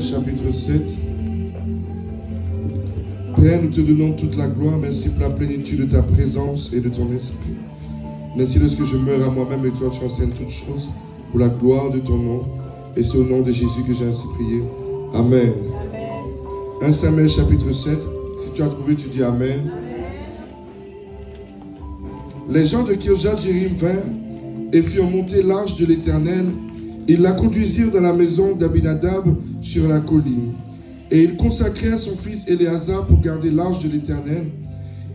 chapitre 7. Père, nous te donnons toute la gloire. Merci pour la plénitude de ta présence et de ton esprit. Merci de ce que je meurs à moi-même et toi tu enseignes toutes choses pour la gloire de ton nom. Et c'est au nom de Jésus que j'ai ainsi prié. Amen. 1 Samuel chapitre 7. Si tu as trouvé, tu dis Amen. Les gens de Kirjath-Jéarim vinrent et firent monter l'arche de l'Éternel. Ils la conduisirent dans la maison d'Abinadab sur la colline. Et ils consacrèrent son fils Éléazar pour garder l'arche de l'Éternel.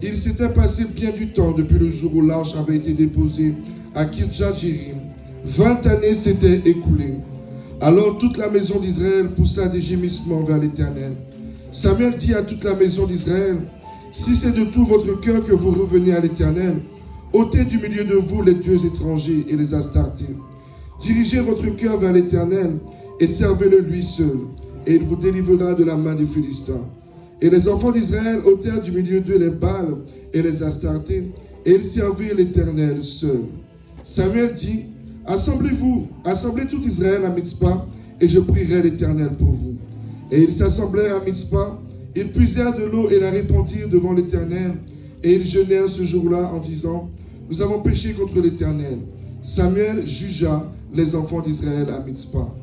Il s'était passé bien du temps depuis le jour où l'arche avait été déposée à Kirjath-Jéarim. 20 années s'étaient écoulées. Alors toute la maison d'Israël poussa des gémissements vers l'Éternel. Samuel dit à toute la maison d'Israël, « Si c'est de tout votre cœur que vous revenez à l'Éternel, ôtez du milieu de vous les dieux étrangers et les Astartés. Dirigez votre cœur vers l'Éternel et servez-le lui seul, et il vous délivrera de la main des Philistins. » Et les enfants d'Israël ôtèrent du milieu d'eux les Baals et les Astartés, et ils servirent l'Éternel seul. Samuel dit, « Assemblez-vous, assemblez tout Israël à Mitzpah, et je prierai l'Éternel pour vous. » Et ils s'assemblèrent à Mitzpah, ils puisèrent de l'eau et la répandirent devant l'Éternel, et ils jeûnèrent ce jour-là en disant, « Nous avons péché contre l'Éternel. » Samuel jugea les enfants d'Israël à Mitzpah.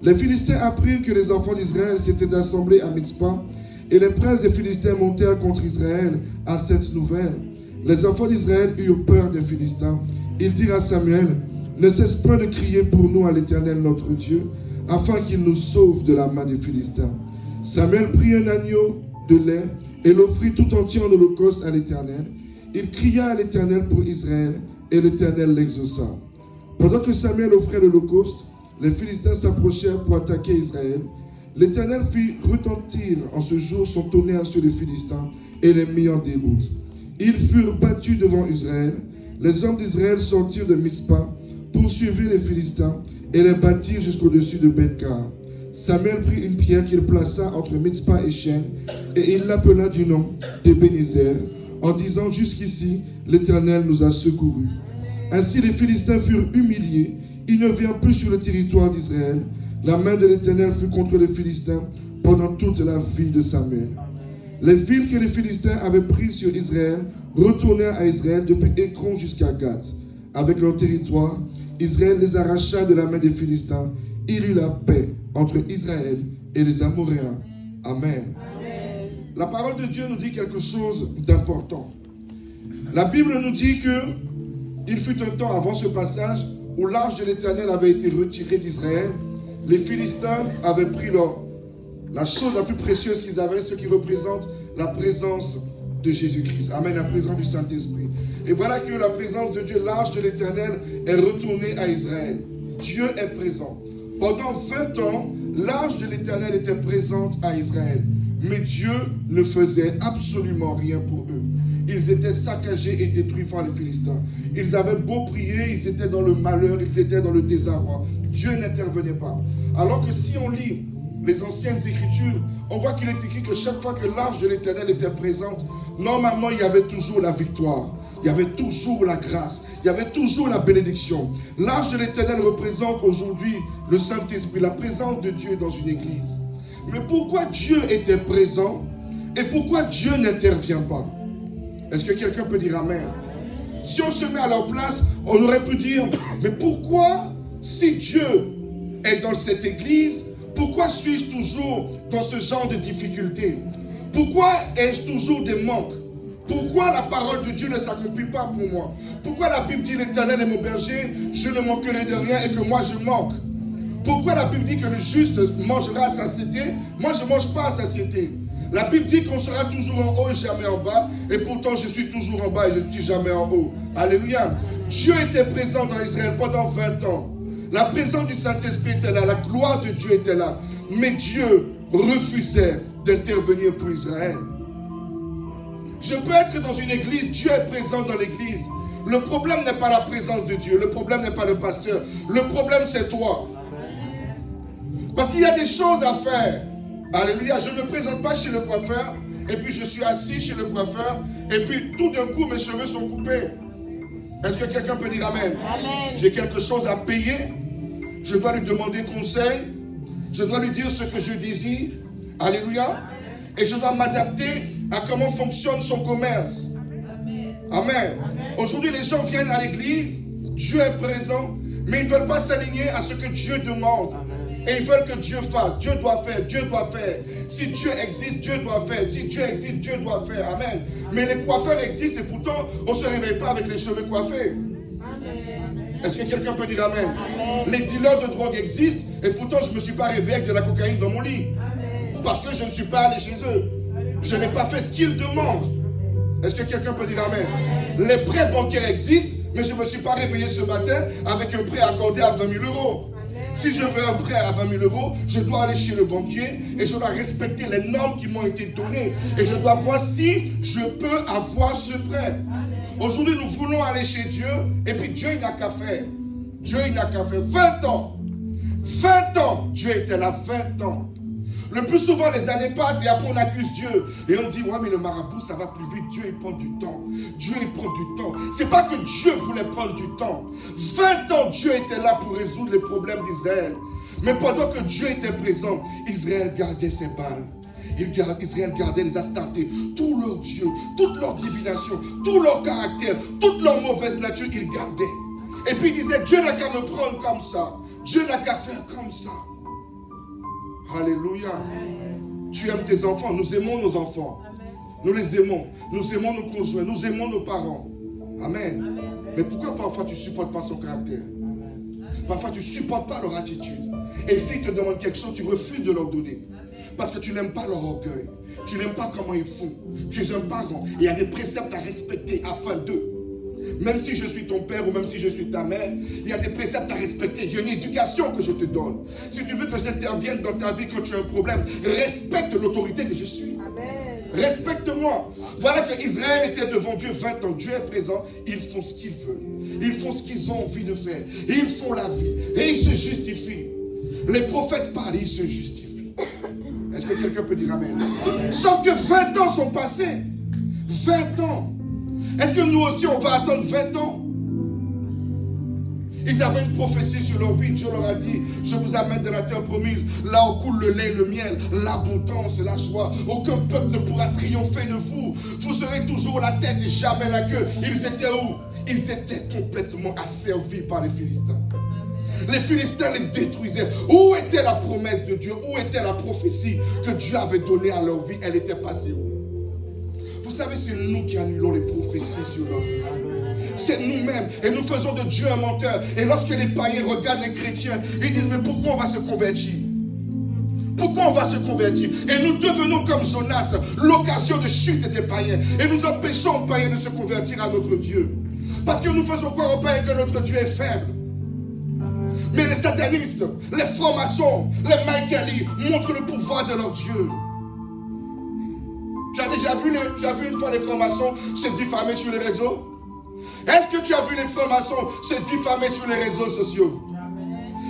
Les Philistins apprirent que les enfants d'Israël s'étaient assemblés à Mitzpah, et les princes des Philistins montèrent contre Israël à cette nouvelle. Les enfants d'Israël eurent peur des Philistins. Ils dirent à Samuel, « Ne cesse point de crier pour nous à l'Éternel notre Dieu, afin qu'il nous sauve de la main des Philistins. » Samuel prit un agneau de lait et l'offrit tout entier en holocauste à l'Éternel. Il cria à l'Éternel pour Israël, et l'Éternel l'exauça. Pendant que Samuel offrait l'holocauste, les Philistins s'approchèrent pour attaquer Israël. L'Éternel fit retentir en ce jour son tonnerre sur les Philistins et les mit en déroute. Ils furent battus devant Israël. Les hommes d'Israël sortirent de Mitzpah, poursuivirent les Philistins et les battirent jusqu'au-dessus de Beth-Kar. Samuel prit une pierre qu'il plaça entre Mitzpah et Shen, et il l'appela du nom d'Ebenezer, en disant, jusqu'ici, l'Éternel nous a secourus. Ainsi les Philistins furent humiliés, ils ne vinrent plus sur le territoire d'Israël. La main de l'Éternel fut contre les Philistins pendant toute la vie de Samuel. Les villes que les Philistins avaient prises sur Israël retournèrent à Israël depuis Écron jusqu'à Gath. Avec leur territoire, Israël les arracha de la main des Philistins. Il eut la paix entre Israël et les Amoréens. Amen. La parole de Dieu nous dit quelque chose d'important. La Bible nous dit qu'il fut un temps avant ce passage où l'arche de l'Éternel avait été retirée d'Israël. Les Philistins avaient pris la chose la plus précieuse qu'ils avaient, ce qui représente la présence de Jésus-Christ. Amen, la présence du Saint-Esprit. Et voilà que la présence de Dieu, l'arche de l'Éternel, est retournée à Israël. Dieu est présent. Pendant 20 ans, l'arche de l'Éternel était présente à Israël. Mais Dieu ne faisait absolument rien pour eux. Ils étaient saccagés et détruits par les Philistins. Ils avaient beau prier, ils étaient dans le malheur, ils étaient dans le désarroi. Dieu n'intervenait pas. Alors que si on lit les anciennes Écritures, on voit qu'il est écrit que chaque fois que l'arche de l'Éternel était présente, normalement il y avait toujours la victoire. Il y avait toujours la grâce. Il y avait toujours la bénédiction. L'arche de l'Éternel représente aujourd'hui le Saint-Esprit, la présence de Dieu dans une église. Mais pourquoi Dieu était présent et pourquoi Dieu n'intervient pas? Est-ce que quelqu'un peut dire Amen? Si on se met à leur place, on aurait pu dire, mais pourquoi, si Dieu est dans cette église, pourquoi suis-je toujours dans ce genre de difficultés? Pourquoi ai-je toujours des manques? Pourquoi la parole de Dieu ne s'accomplit pas pour moi? Pourquoi la Bible dit l'Éternel est mon berger, je ne manquerai de rien et que moi je manque? Pourquoi la Bible dit que le juste mangera à satiété? Moi je ne mange pas à satiété. La Bible dit qu'on sera toujours en haut et jamais en bas, et pourtant je suis toujours en bas et je ne suis jamais en haut. Alléluia. Dieu était présent dans Israël pendant 20 ans. La présence du Saint-Esprit était là, la gloire de Dieu était là. Mais Dieu refusait d'intervenir pour Israël. Je peux être dans une église, Dieu est présent dans l'église. Le problème n'est pas la présence de Dieu, le problème n'est pas le pasteur, le problème c'est toi. Parce qu'il y a des choses à faire. Alléluia, je ne me présente pas chez le coiffeur, et puis je suis assis chez le coiffeur, et puis tout d'un coup mes cheveux sont coupés. Est-ce que quelqu'un peut dire Amen? Amen. J'ai quelque chose à payer, je dois lui demander conseil. Je dois lui dire ce que je désire. Alléluia. Et je dois m'adapter à comment fonctionne son commerce. Amen. Aujourd'hui, les gens viennent à l'église, Dieu est présent, mais ils ne veulent pas s'aligner à ce que Dieu demande. Et ils veulent que Dieu fasse. Dieu doit faire, Dieu doit faire. Si Dieu existe, Dieu doit faire. Si Dieu existe, Dieu doit faire. Amen. Mais les coiffeurs existent et pourtant, on ne se réveille pas avec les cheveux coiffés. Est-ce que quelqu'un peut dire amen? Les dealers de drogue existent et pourtant, je ne me suis pas réveillé avec de la cocaïne dans mon lit. Parce que je ne suis pas allé chez eux. Je n'ai pas fait ce qu'ils demandent. Est-ce que quelqu'un peut dire amen? Les prêts bancaires existent, mais je ne me suis pas réveillé ce matin avec un prêt accordé à 20 000 euros. Si je veux un prêt à 20 000 euros, je dois aller chez le banquier et je dois respecter les normes qui m'ont été données. Et je dois voir si je peux avoir ce prêt. Aujourd'hui, nous voulons aller chez Dieu et puis Dieu, il n'a qu'à faire. Dieu, il n'a qu'à faire 20 ans. 20 ans, Dieu était là 20 ans. Le plus souvent, les années passent et après on accuse Dieu. Et on dit, ouais, mais le marabout, ça va plus vite. Dieu, il prend du temps. Dieu, il prend du temps. C'est pas que Dieu voulait prendre du temps. 20 ans, Dieu était là pour résoudre les problèmes d'Israël. Mais pendant que Dieu était présent, Israël gardait ses balles. Israël gardait les Astartés, tous leurs dieux, toute leur divination, tout leur caractère, toute leur mauvaise nature, ils gardaient. Et puis il disait, Dieu n'a qu'à me prendre comme ça. Dieu n'a qu'à faire comme ça. Alléluia. Tu aimes tes enfants, nous aimons nos enfants. Nous les aimons. Nous aimons nos conjoints, nous aimons nos parents. Amen. Mais pourquoi parfois tu ne supportes pas son caractère? Parfois tu ne supportes pas leur attitude. Et s'ils te demandent quelque chose, tu refuses de leur donner. Parce que tu n'aimes pas leur orgueil. Tu n'aimes pas comment ils font. Tu es un parent. Et il y a des préceptes à respecter afin d'eux. Même si je suis ton père ou même si je suis ta mère, il y a des préceptes à respecter. Il y a une éducation que je te donne. Si tu veux que j'intervienne dans ta vie quand tu as un problème, respecte l'autorité que je suis. Amen. Respecte-moi. Voilà que Israël était devant Dieu 20 ans. Dieu est présent. Ils font ce qu'ils veulent. Ils font ce qu'ils ont envie de faire. Ils font la vie. Et ils se justifient. Les prophètes parlent, ils se justifient. Est-ce que quelqu'un peut dire amen? Sauf que 20 ans sont passés. 20 ans. Est-ce que nous aussi on va attendre 20 ans? Ils avaient une prophétie sur leur vie. Dieu leur a dit, je vous amène de la terre promise, là où coule le lait et le miel, l'abondance et la joie. Aucun peuple ne pourra triompher de vous. Vous serez toujours la tête et jamais la queue. Ils étaient où? Ils étaient complètement asservis par les Philistins. Les Philistins les détruisaient. Où était la promesse de Dieu? Où était la prophétie que Dieu avait donnée à leur vie? Elle était passée où? Vous savez, c'est nous qui annulons les prophéties sur notre vie. C'est nous-mêmes. Et nous faisons de Dieu un menteur. Et lorsque les païens regardent les chrétiens, ils disent, mais pourquoi on va se convertir? Pourquoi on va se convertir? Et nous devenons comme Jonas, l'occasion de chute des païens. Et nous empêchons aux païens de se convertir à notre Dieu. Parce que nous faisons croire aux païens que notre Dieu est faible. Mais les satanistes, les francs-maçons, les Michaelis montrent le pouvoir de leur Dieu. Tu as déjà vu une fois les francs-maçons se diffamer sur les réseaux? Est-ce que tu as vu les francs-maçons se diffamer sur les réseaux sociaux?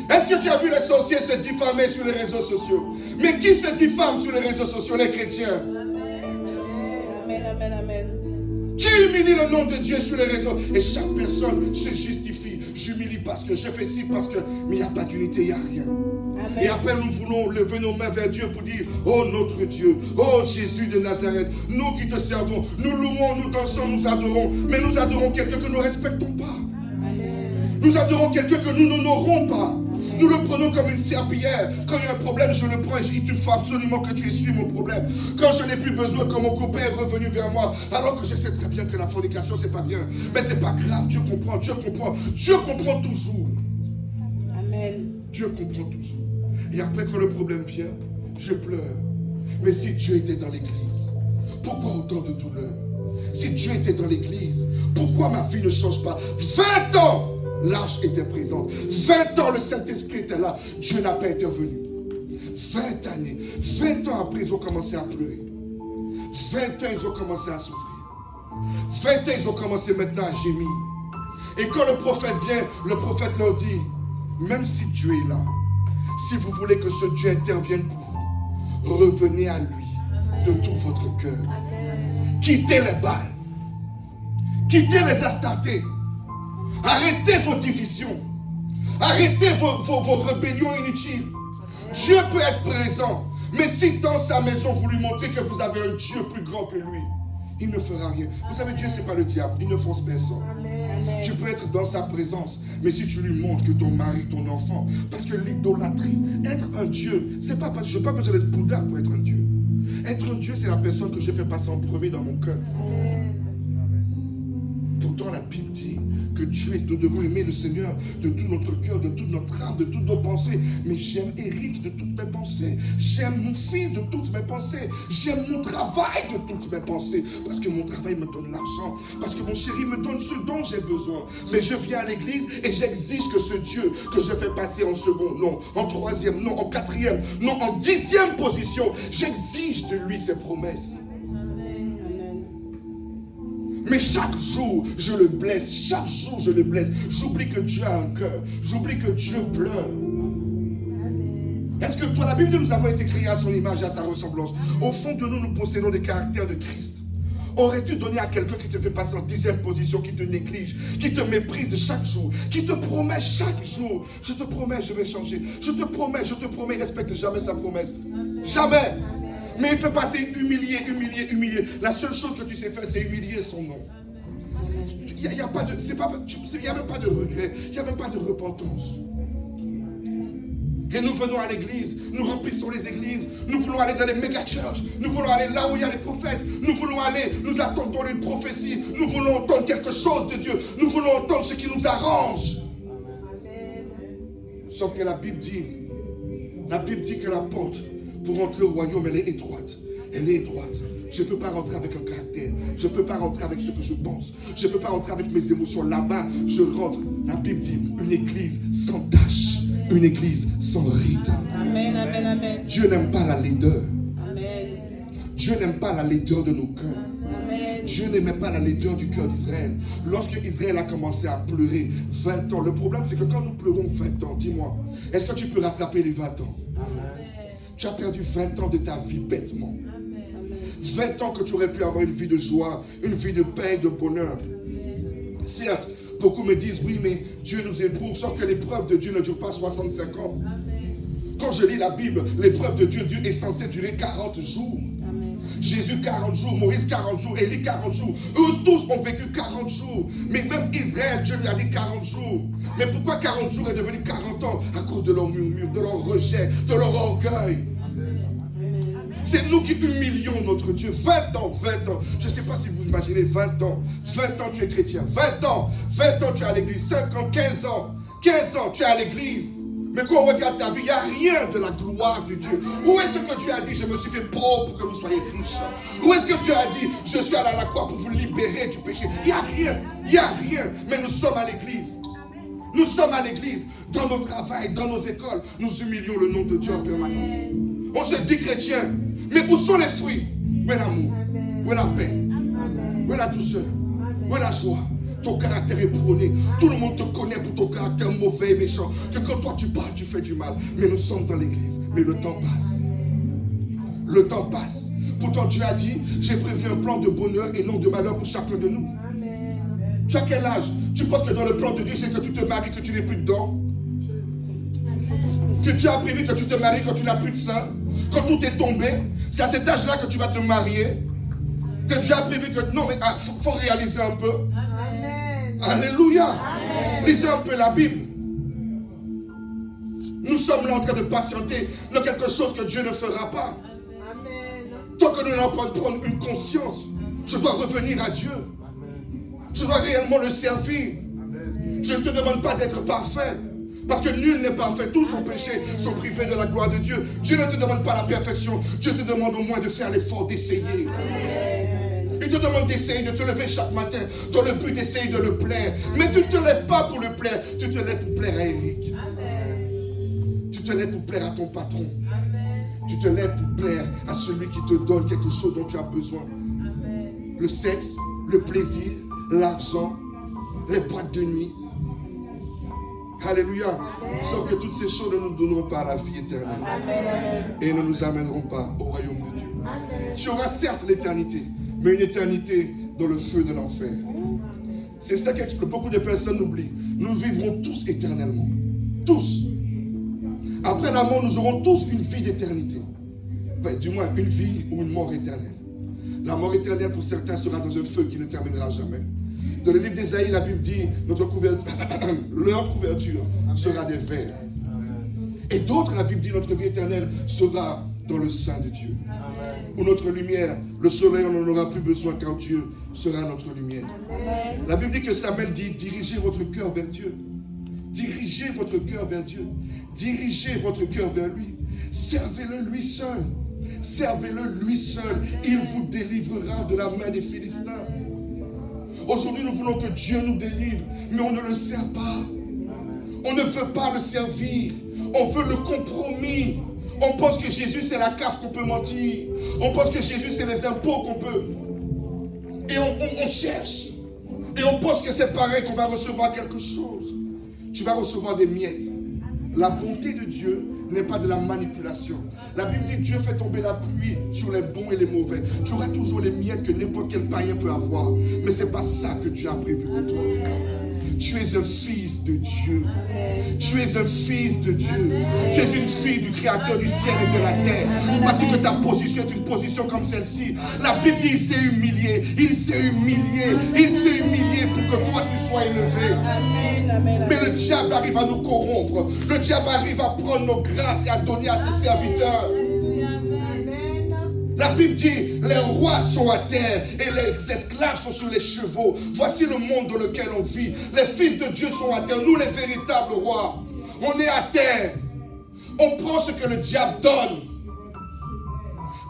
Est-ce que tu as vu les sorciers se diffamer sur les réseaux sociaux? Mais qui se diffame sur les réseaux sociaux? Les chrétiens. Amen, amen, amen. Qui humilie le nom de Dieu sur les réseaux? Et chaque personne se justifie. J'humilie parce que je fais ci, parce que... Mais il n'y a pas d'unité, il n'y a rien. Amen. Et après nous voulons lever nos mains vers Dieu pour dire, oh notre Dieu, oh Jésus de Nazareth, nous qui te servons, nous louons, nous dansons, nous adorons, mais nous adorons quelqu'un que nous ne respectons pas. Amen. Nous adorons quelqu'un que nous n'honorons pas. Nous le prenons comme une serpillière. Quand il y a un problème, je le prends et je dis, tu faut absolument que tu essuies mon problème. Quand je n'ai plus besoin, quand mon copain est revenu vers moi, alors que je sais très bien que la fornication, c'est pas bien. Mais c'est pas grave, Dieu comprend, Dieu comprend. Dieu comprend toujours. Amen. Dieu comprend toujours. Et après, quand le problème vient, je pleure. Mais si Dieu était dans l'église, pourquoi autant de douleur? Si Dieu était dans l'église, pourquoi ma vie ne change pas? 20 ans! L'arche était présente. 20 ans, le Saint-Esprit était là. Dieu n'a pas intervenu. 20 années. 20 ans après, ils ont commencé à pleurer. 20 ans, ils ont commencé à souffrir. 20 ans, ils ont commencé maintenant à gémir. Et quand le prophète vient, le prophète leur dit, même si Dieu est là, si vous voulez que ce Dieu intervienne pour vous, revenez à lui de tout votre cœur. Quittez les Baals. Quittez les Astartés. Arrêtez vos divisions. Arrêtez vos rébellions inutiles. Dieu peut être présent. Mais si dans sa maison, vous lui montrez que vous avez un Dieu plus grand que lui, il ne fera rien. Vous savez, Dieu, ce n'est pas le diable. Il ne force personne. Amen. Tu peux être dans sa présence. Mais si tu lui montres que ton mari, ton enfant, parce que l'idolâtrie, être un Dieu, c'est pas parce que je n'ai pas besoin d'être Bouddha pour être un Dieu. Être un Dieu, c'est la personne que je fais passer en premier dans mon cœur. Amen. Pourtant, la Bible dit que Dieu, nous devons aimer le Seigneur de tout notre cœur, de toute notre âme, de toutes nos pensées. Mais j'aime Eric de toutes mes pensées. J'aime mon fils de toutes mes pensées. J'aime mon travail de toutes mes pensées. Parce que mon travail me donne l'argent. Parce que mon chéri me donne ce dont j'ai besoin. Mais je viens à l'église et j'exige que ce Dieu que je fais passer en second, non, en troisième, non, en quatrième, non, en 10e position, j'exige de lui ses promesses. Mais chaque jour, je le blesse. Chaque jour, je le blesse. J'oublie que Dieu a un cœur. J'oublie que Dieu pleure. Est-ce que toi, la Bible dit, nous avons été créés à son image et à sa ressemblance. Au fond de nous, nous possédons des caractères de Christ. Aurais-tu donné à quelqu'un qui te fait passer en 10e position, qui te néglige, qui te méprise chaque jour, qui te promet chaque jour, je te promets, je vais changer. Je te promets, il ne respecte jamais sa promesse. Jamais. Mais il te fait passer humilié. La seule chose que tu sais faire, c'est humilier son nom. Il n'y a pas de, il n'y a même pas de regret, il n'y a même pas de repentance. Et nous venons à l'église, nous remplissons les églises, nous voulons aller dans les méga churches, nous voulons aller là où il y a les prophètes, nous voulons aller, nous attendons une prophétie, nous voulons entendre quelque chose de Dieu, nous voulons entendre ce qui nous arrange. Amen. Sauf que la Bible dit que la porte pour entrer au royaume, elle est étroite. Elle est étroite. Je ne peux pas rentrer avec un caractère. Je ne peux pas rentrer avec ce que je pense. Je ne peux pas rentrer avec mes émotions. Là-bas, je rentre. La Bible dit une église sans tache. Une église sans ride. Amen, amen, amen. Dieu n'aime pas la laideur. Amen. Dieu n'aime pas la laideur de nos cœurs. Amen. Dieu n'aimait pas la laideur du cœur d'Israël. Lorsque Israël a commencé à pleurer 20 ans, le problème c'est que quand nous pleurons 20 ans, dis-moi, est-ce que tu peux rattraper les 20 ans? Amen. Tu as perdu 20 ans de ta vie bêtement. 20 ans que tu aurais pu avoir une vie de joie, une vie de paix, de bonheur. Certes, beaucoup me disent, oui, mais Dieu nous éprouve, sauf que l'épreuve de Dieu ne dure pas 65 ans. Quand je lis la Bible, l'épreuve de Dieu est censée durer 40 jours. Jésus 40 jours, Moïse 40 jours, Élie 40 jours. Eux tous ont vécu 40 jours. Mais même Israël, Dieu lui a dit 40 jours. Mais pourquoi 40 jours est devenu 40 ans? À cause de leur murmure, de leur rejet, de leur orgueil. C'est nous qui humilions notre Dieu. 20 ans. Je ne sais pas si vous imaginez 20 ans. 20 ans tu es chrétien. 20 ans tu es à l'église. 5 ans, 15 ans. 15 ans tu es à l'église. Mais quand on regarde ta vie, il n'y a rien de la gloire de Dieu. Où est-ce que Dieu a dit, je me suis fait pauvre pour que vous soyez riches? Où est-ce que Dieu a dit, je suis allé à la croix pour vous libérer du péché? Il n'y a rien. Mais nous sommes à l'église. Nous sommes à l'église. Dans nos travails, dans nos écoles, nous humilions le nom de Dieu en permanence. On se dit chrétien. Mais où sont les fruits? Où est l'amour? Où est la paix? Où est la douceur? Où est la joie? Ton caractère est prôné. Tout le monde te connaît pour ton caractère mauvais et méchant. Que quand toi tu parles, tu fais du mal. Mais nous sommes dans l'église. Mais le temps passe. Le temps passe. Pourtant Dieu a dit, j'ai prévu un plan de bonheur et non de malheur pour chacun de nous. Amen. Tu as quel âge? Tu penses que dans le plan de Dieu, c'est que tu te maries, que tu n'es plus dedans? Que Dieu a prévu que tu te maries quand tu n'as plus de sein? Quand tout est tombé? C'est à cet âge-là que tu vas te marier? Que Dieu a prévu que... Non, mais il faut réaliser un peu. Amen. Alléluia. Amen. Lisez un peu la Bible. Nous sommes là en train de patienter dans quelque chose que Dieu ne fera pas. Amen. Tant que nous n'allons pas prendre une conscience, je dois revenir à Dieu. Je dois réellement le servir. Je ne te demande pas d'être parfait. Parce que nul n'est parfait. Tous sont péchés, sont privés de la gloire de Dieu. Dieu ne te demande pas la perfection. Dieu te demande au moins de faire l'effort d'essayer. Il te demande d'essayer de te lever chaque matin dans le but d'essayer de le plaire. Mais tu ne te lèves pas pour le plaire. Tu te lèves pour plaire à Eric. Tu te lèves pour plaire à ton patron. Tu te lèves pour plaire à celui qui te donne quelque chose dont tu as besoin. Le sexe, le plaisir, l'argent, les boîtes de nuit. Alléluia. Sauf que toutes ces choses ne nous donneront pas la vie éternelle. Et ne nous amèneront pas au royaume de Dieu. Tu auras certes l'éternité, mais une éternité dans le feu de l'enfer. C'est ça que beaucoup de personnes oublient. Nous vivrons tous éternellement. Tous. Après la mort, nous aurons tous une vie d'éternité. Enfin, du moins, une vie ou une mort éternelle. La mort éternelle, pour certains, sera dans un feu qui ne terminera jamais. Dans le livre d'Ésaïe, la Bible dit, leur couverture sera des vers. Et d'autres, la Bible dit, notre vie éternelle sera dans le sein de Dieu. Où notre lumière, le soleil, on n'en aura plus besoin car Dieu sera notre lumière. La Bible dit que Samuel dit, dirigez votre cœur vers Dieu. Dirigez votre cœur vers Dieu. Dirigez votre cœur vers lui. Servez-le lui seul. Servez-le lui seul. Il vous délivrera de la main des Philistins. Aujourd'hui, nous voulons que Dieu nous délivre, mais on ne le sert pas. On ne veut pas le servir. On veut le compromis. On pense que Jésus, c'est la CAF qu'on peut mentir. On pense que Jésus, c'est les impôts qu'on peut. Et on cherche. Et on pense que c'est pareil qu'on va recevoir quelque chose. Tu vas recevoir des miettes. La bonté de Dieu n'est pas de la manipulation. La Bible dit que Dieu fait tomber la pluie sur les bons et les mauvais. Tu auras toujours les miettes que n'importe quel païen peut avoir. Mais ce n'est pas ça que Dieu a prévu pour toi. Tu es un fils de Dieu. Tu es un fils de Dieu. Tu es une fille du Créateur du ciel et de la terre. Pas que ta position est une position comme celle-ci. La Bible dit qu'il s'est humilié. Il s'est humilié. Il s'est humilié pour que toi tu sois élevé. Mais le diable arrive à nous corrompre. Le diable arrive à prendre nos grâces et à donner à ses serviteurs. La Bible dit, les rois sont à terre et les esclaves sont sur les chevaux. Voici le monde dans lequel on vit. Les fils de Dieu sont à terre, nous les véritables rois. On est à terre. On prend ce que le diable donne.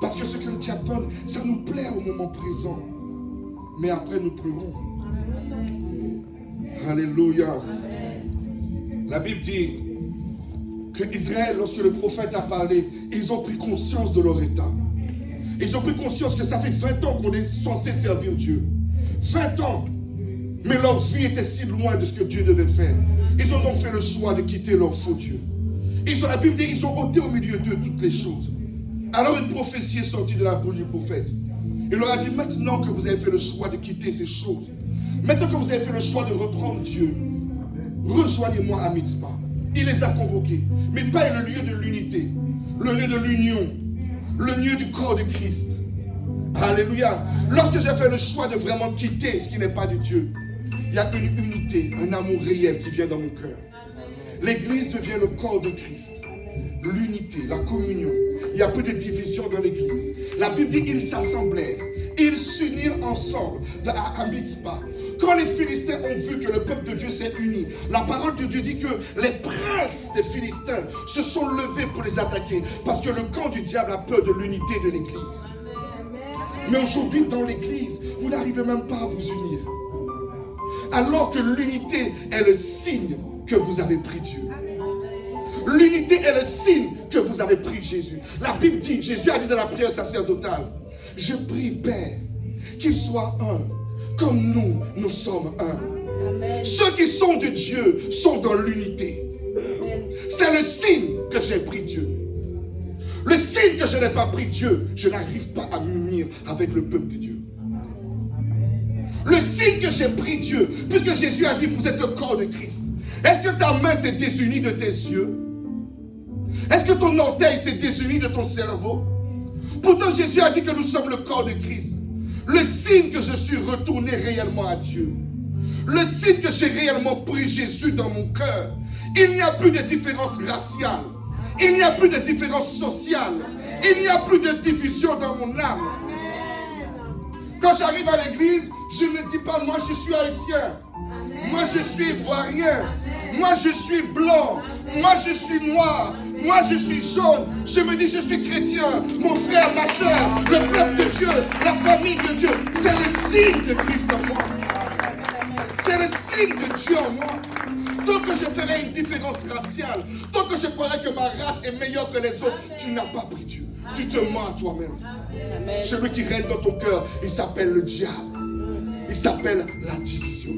Parce que ce que le diable donne, ça nous plaît au moment présent. Mais après nous pleurons. Alléluia. La Bible dit que Israël, lorsque le prophète a parlé, ils ont pris conscience de leur état. Ils ont pris conscience que ça fait 20 ans qu'on est censé servir Dieu. 20 ans. Mais leur vie était si loin de ce que Dieu devait faire. Ils ont donc fait le choix de quitter leur faux Dieu. La Bible dit qu'ils ont ôté au milieu d'eux toutes les choses. Alors une prophétie est sortie de la bouche du prophète. Il leur a dit, maintenant que vous avez fait le choix de quitter ces choses, maintenant que vous avez fait le choix de reprendre Dieu, rejoignez-moi à Mitzpah. Il les a convoqués. Mitzpah est le lieu de l'unité, le lieu de l'union, le lieu du corps de Christ. Alléluia. Lorsque j'ai fait le choix de vraiment quitter ce qui n'est pas de Dieu, il y a une unité, un amour réel qui vient dans mon cœur. L'église devient le corps de Christ. L'unité, la communion. Il n'y a plus de division dans l'église. La Bible dit qu'ils s'assemblèrent. Ils s'unirent ensemble à Mitzpah. Quand les Philistins ont vu que le peuple de Dieu s'est uni, la parole de Dieu dit que les princes des Philistins se sont levés pour les attaquer. Parce que le camp du diable a peur de l'unité de l'église. Mais aujourd'hui, dans l'église, vous n'arrivez même pas à vous unir. Alors que l'unité est le signe que vous avez pris Dieu. L'unité est le signe que vous avez pris Jésus. La Bible dit, Jésus a dit dans la prière sacerdotale, je prie Père, qu'il soit un, comme nous sommes un. Amen. Ceux qui sont de Dieu sont dans l'unité. C'est le signe que j'ai pris Dieu. Le signe que je n'ai pas pris Dieu, je n'arrive pas à m'unir avec le peuple de Dieu. Le signe que j'ai pris Dieu, puisque Jésus a dit, vous êtes le corps de Christ. Est-ce que ta main s'est désunie de tes yeux? Est-ce que ton orteil s'est désuni de ton cerveau? Pourtant Jésus a dit que nous sommes le corps de Christ. Le signe que je suis retourné réellement à Dieu. Le signe que j'ai réellement pris Jésus dans mon cœur. Il n'y a plus de différence raciale. Il n'y a plus de différence sociale. Il n'y a plus de division dans mon âme. Quand j'arrive à l'église, je ne dis pas moi je suis haïtien. Moi je suis ivoirien. Moi je suis blanc. Moi je suis noir. Moi je suis jaune. Je me dis je suis chrétien. Mon frère, ma soeur, le peuple de Dieu, la famille de Dieu. C'est le signe de Christ en moi. C'est le signe de Dieu en moi. Tant que je ferai une différence raciale, tant que je croirai que ma race est meilleure que les autres, tu n'as pas pris Dieu. Tu te mens à toi-même. Celui qui règne dans ton cœur, il s'appelle le diable. Il s'appelle la division.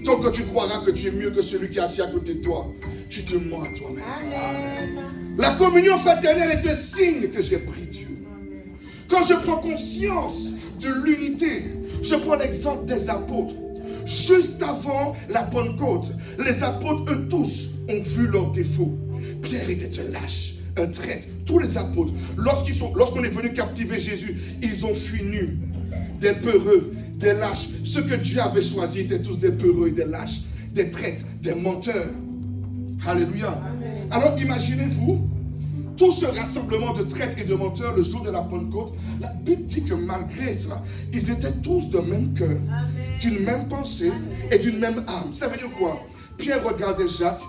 Tant que tu croiras que tu es mieux que celui qui est assis à côté de toi, tu te mens à toi-même. La communion fraternelle est un signe que j'ai pris Dieu. Quand je prends conscience de l'unité, je prends l'exemple des apôtres. Juste avant la Pentecôte, les apôtres, eux tous, ont vu leurs défauts. Pierre était un lâche, un traître. Tous les apôtres, lorsqu'on est venu captiver Jésus, ils ont fui nus. Des peureux, des lâches. Ceux que Dieu avait choisis étaient tous des peureux et des lâches, des traîtres, des menteurs. Alléluia. Alors imaginez-vous, tout ce rassemblement de traîtres et de menteurs le jour de la Pentecôte, la Bible dit que malgré ça, ils étaient tous de même cœur, d'une même pensée et d'une même âme. Ça veut dire quoi? Pierre regardait Jacques.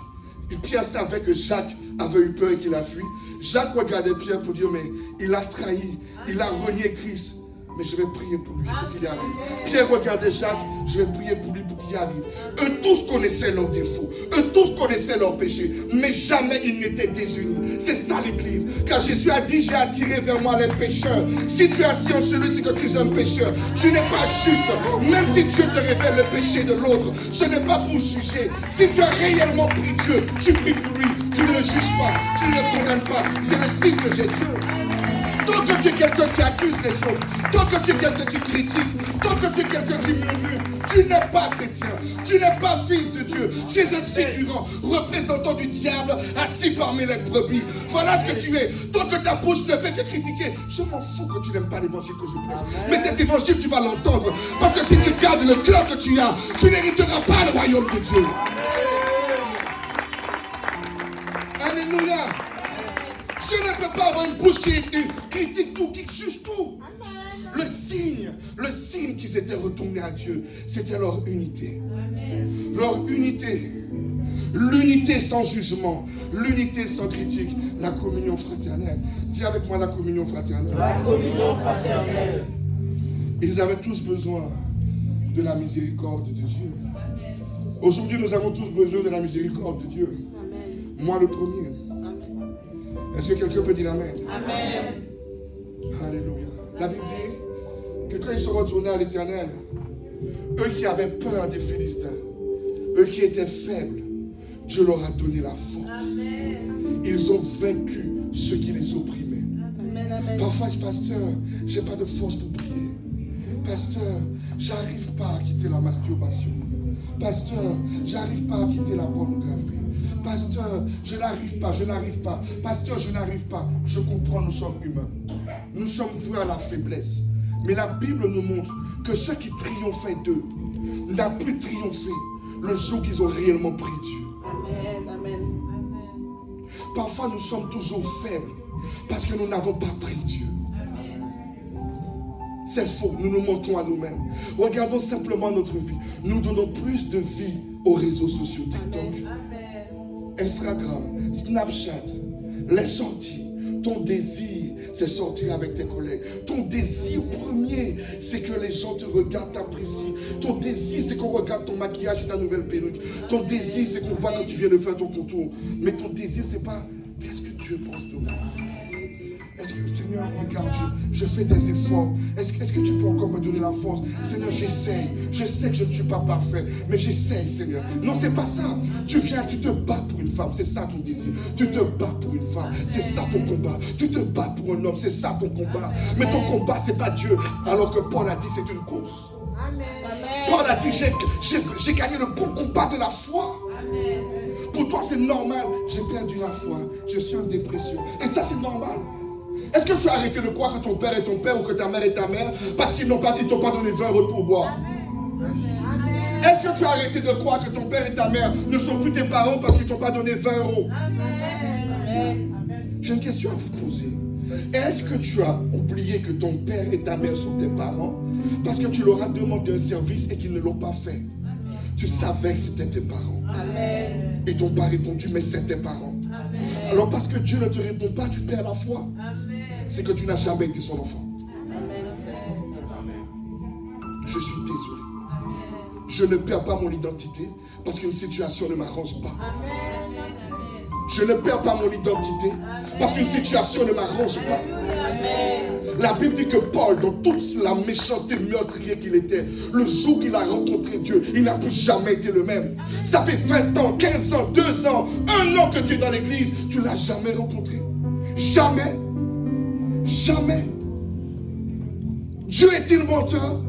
Pierre savait que Jacques avait eu peur et qu'il a fui. Jacques regardait Pierre pour dire, mais il a trahi, il a renié Christ. Mais je vais prier pour lui, pour qu'il y arrive. Pierre regardait Jacques, je vais prier pour lui, pour qu'il y arrive. Eux tous connaissaient leurs défauts, eux tous connaissaient leurs péchés, mais jamais ils n'étaient désunis. C'est ça l'Église. Car Jésus a dit, j'ai attiré vers moi les pécheurs. Si tu es assis en celui, c'est que tu es un pécheur. Tu n'es pas juste. Même si Dieu te révèle le péché de l'autre, ce n'est pas pour juger. Si tu as réellement pris Dieu, tu pries pour lui. Tu ne le juges pas, tu ne le condamnes pas. C'est le signe que j'ai Dieu. Tant que tu es quelqu'un qui accuse les autres, tant que tu es quelqu'un qui critique, tant que tu es quelqu'un qui murmure, tu n'es pas chrétien, tu n'es pas fils de Dieu, tu es un figurant, représentant du diable, assis parmi les brebis. Voilà ce que tu es. Tant que ta bouche ne fait que critiquer, je m'en fous que tu n'aimes pas l'évangile que je prêche. Mais cet évangile, tu vas l'entendre. Parce que si tu gardes le cœur que tu as, tu n'hériteras pas le royaume de Dieu. Alléluia. Je ne peux pas avoir une bouche qui critique tout, qui juge tout. Le signe qu'ils étaient retournés à Dieu, c'était leur unité. Leur unité. L'unité sans jugement, l'unité sans critique, la communion fraternelle. Dis avec moi la communion fraternelle. La communion fraternelle. Ils avaient tous besoin de la miséricorde de Dieu. Aujourd'hui, nous avons tous besoin de la miséricorde de Dieu. Amen. Moi le premier. Amen. Est-ce que quelqu'un peut dire Amen? Amen. Alléluia. La Bible dit que quand ils sont retournés à l'Éternel, eux qui avaient peur des Philistins, eux qui étaient faibles, Dieu leur a donné la force. Amen. Ils ont vaincu ceux qui les opprimaient. Amen, amen. Parfois, pasteur, je n'ai pas de force pour prier. Pasteur, j'arrive pas à quitter la masturbation. Pasteur, j'arrive pas à quitter la pornographie. Pasteur, je n'arrive pas. Pasteur, je n'arrive pas. Je comprends, nous sommes humains. Nous sommes voués à la faiblesse. Mais la Bible nous montre que ceux qui triomphaient d'eux n'ont plus triomphé le jour qu'ils ont réellement pris Dieu. Amen, amen. Parfois, nous sommes toujours faibles parce que nous n'avons pas pris Dieu. C'est faux, nous nous mentons à nous-mêmes. Regardons simplement notre vie. Nous donnons plus de vie aux réseaux sociaux, TikTok, Instagram, Snapchat, les sorties. Ton désir, c'est sortir avec tes collègues. Ton désir premier, c'est que les gens te regardent, t'apprécient. Ton désir, c'est qu'on regarde ton maquillage et ta nouvelle perruque. Ton désir, c'est qu'on voit que tu viens de faire ton contour. Mais ton désir, c'est pas qu'est-ce que Dieu pense de moi. Est-ce que, Seigneur, regarde, je fais des efforts. Est-ce que tu peux encore me donner la force? Seigneur, j'essaye. Je sais que je ne suis pas parfait, mais j'essaye, Seigneur. Non, c'est pas ça. Tu viens, tu te bats pour une femme, c'est ça ton désir. Tu te bats pour une femme, c'est ça ton combat. Tu te bats pour un homme, c'est ça ton combat. Mais ton combat, c'est pas Dieu. Alors que Paul a dit, c'est une course. Amen. Paul a dit, j'ai gagné le bon combat de la foi. Amen. Pour toi, c'est normal. J'ai perdu la foi. Je suis en dépression. Et ça, c'est normal. Est-ce que tu as arrêté de croire que ton père est ton père ou que ta mère est ta mère parce qu'ils t'ont pas donné 20 euros pour boire? Amen. Est-ce que tu as arrêté de croire que ton père et ta mère ne sont plus tes parents parce qu'ils t'ont pas donné 20 euros? Amen. J'ai une question à vous poser. Est-ce que tu as oublié que ton père et ta mère sont tes parents parce que tu leur as demandé un service et qu'ils ne l'ont pas fait? Tu savais que c'était tes parents. Amen. Et t'ont pas répondu, mais c'est tes parents. Amen. Alors parce que Dieu ne te répond pas, tu perds la foi. C'est que tu n'as jamais été son enfant. Amen. Je suis désolé. Je ne perds pas mon identité parce qu'une situation ne m'arrange pas. Je ne perds pas mon identité parce qu'une situation ne m'arrange pas. Amen. La Bible dit que Paul, dans toute la méchanceté meurtrière qu'il était, le jour qu'il a rencontré Dieu, il n'a plus jamais été le même. Ça fait 20 ans, 15 ans, 2 ans, 1 an que tu es dans l'église, tu ne l'as jamais rencontré. Jamais. Jamais. Dieu est-il menteur?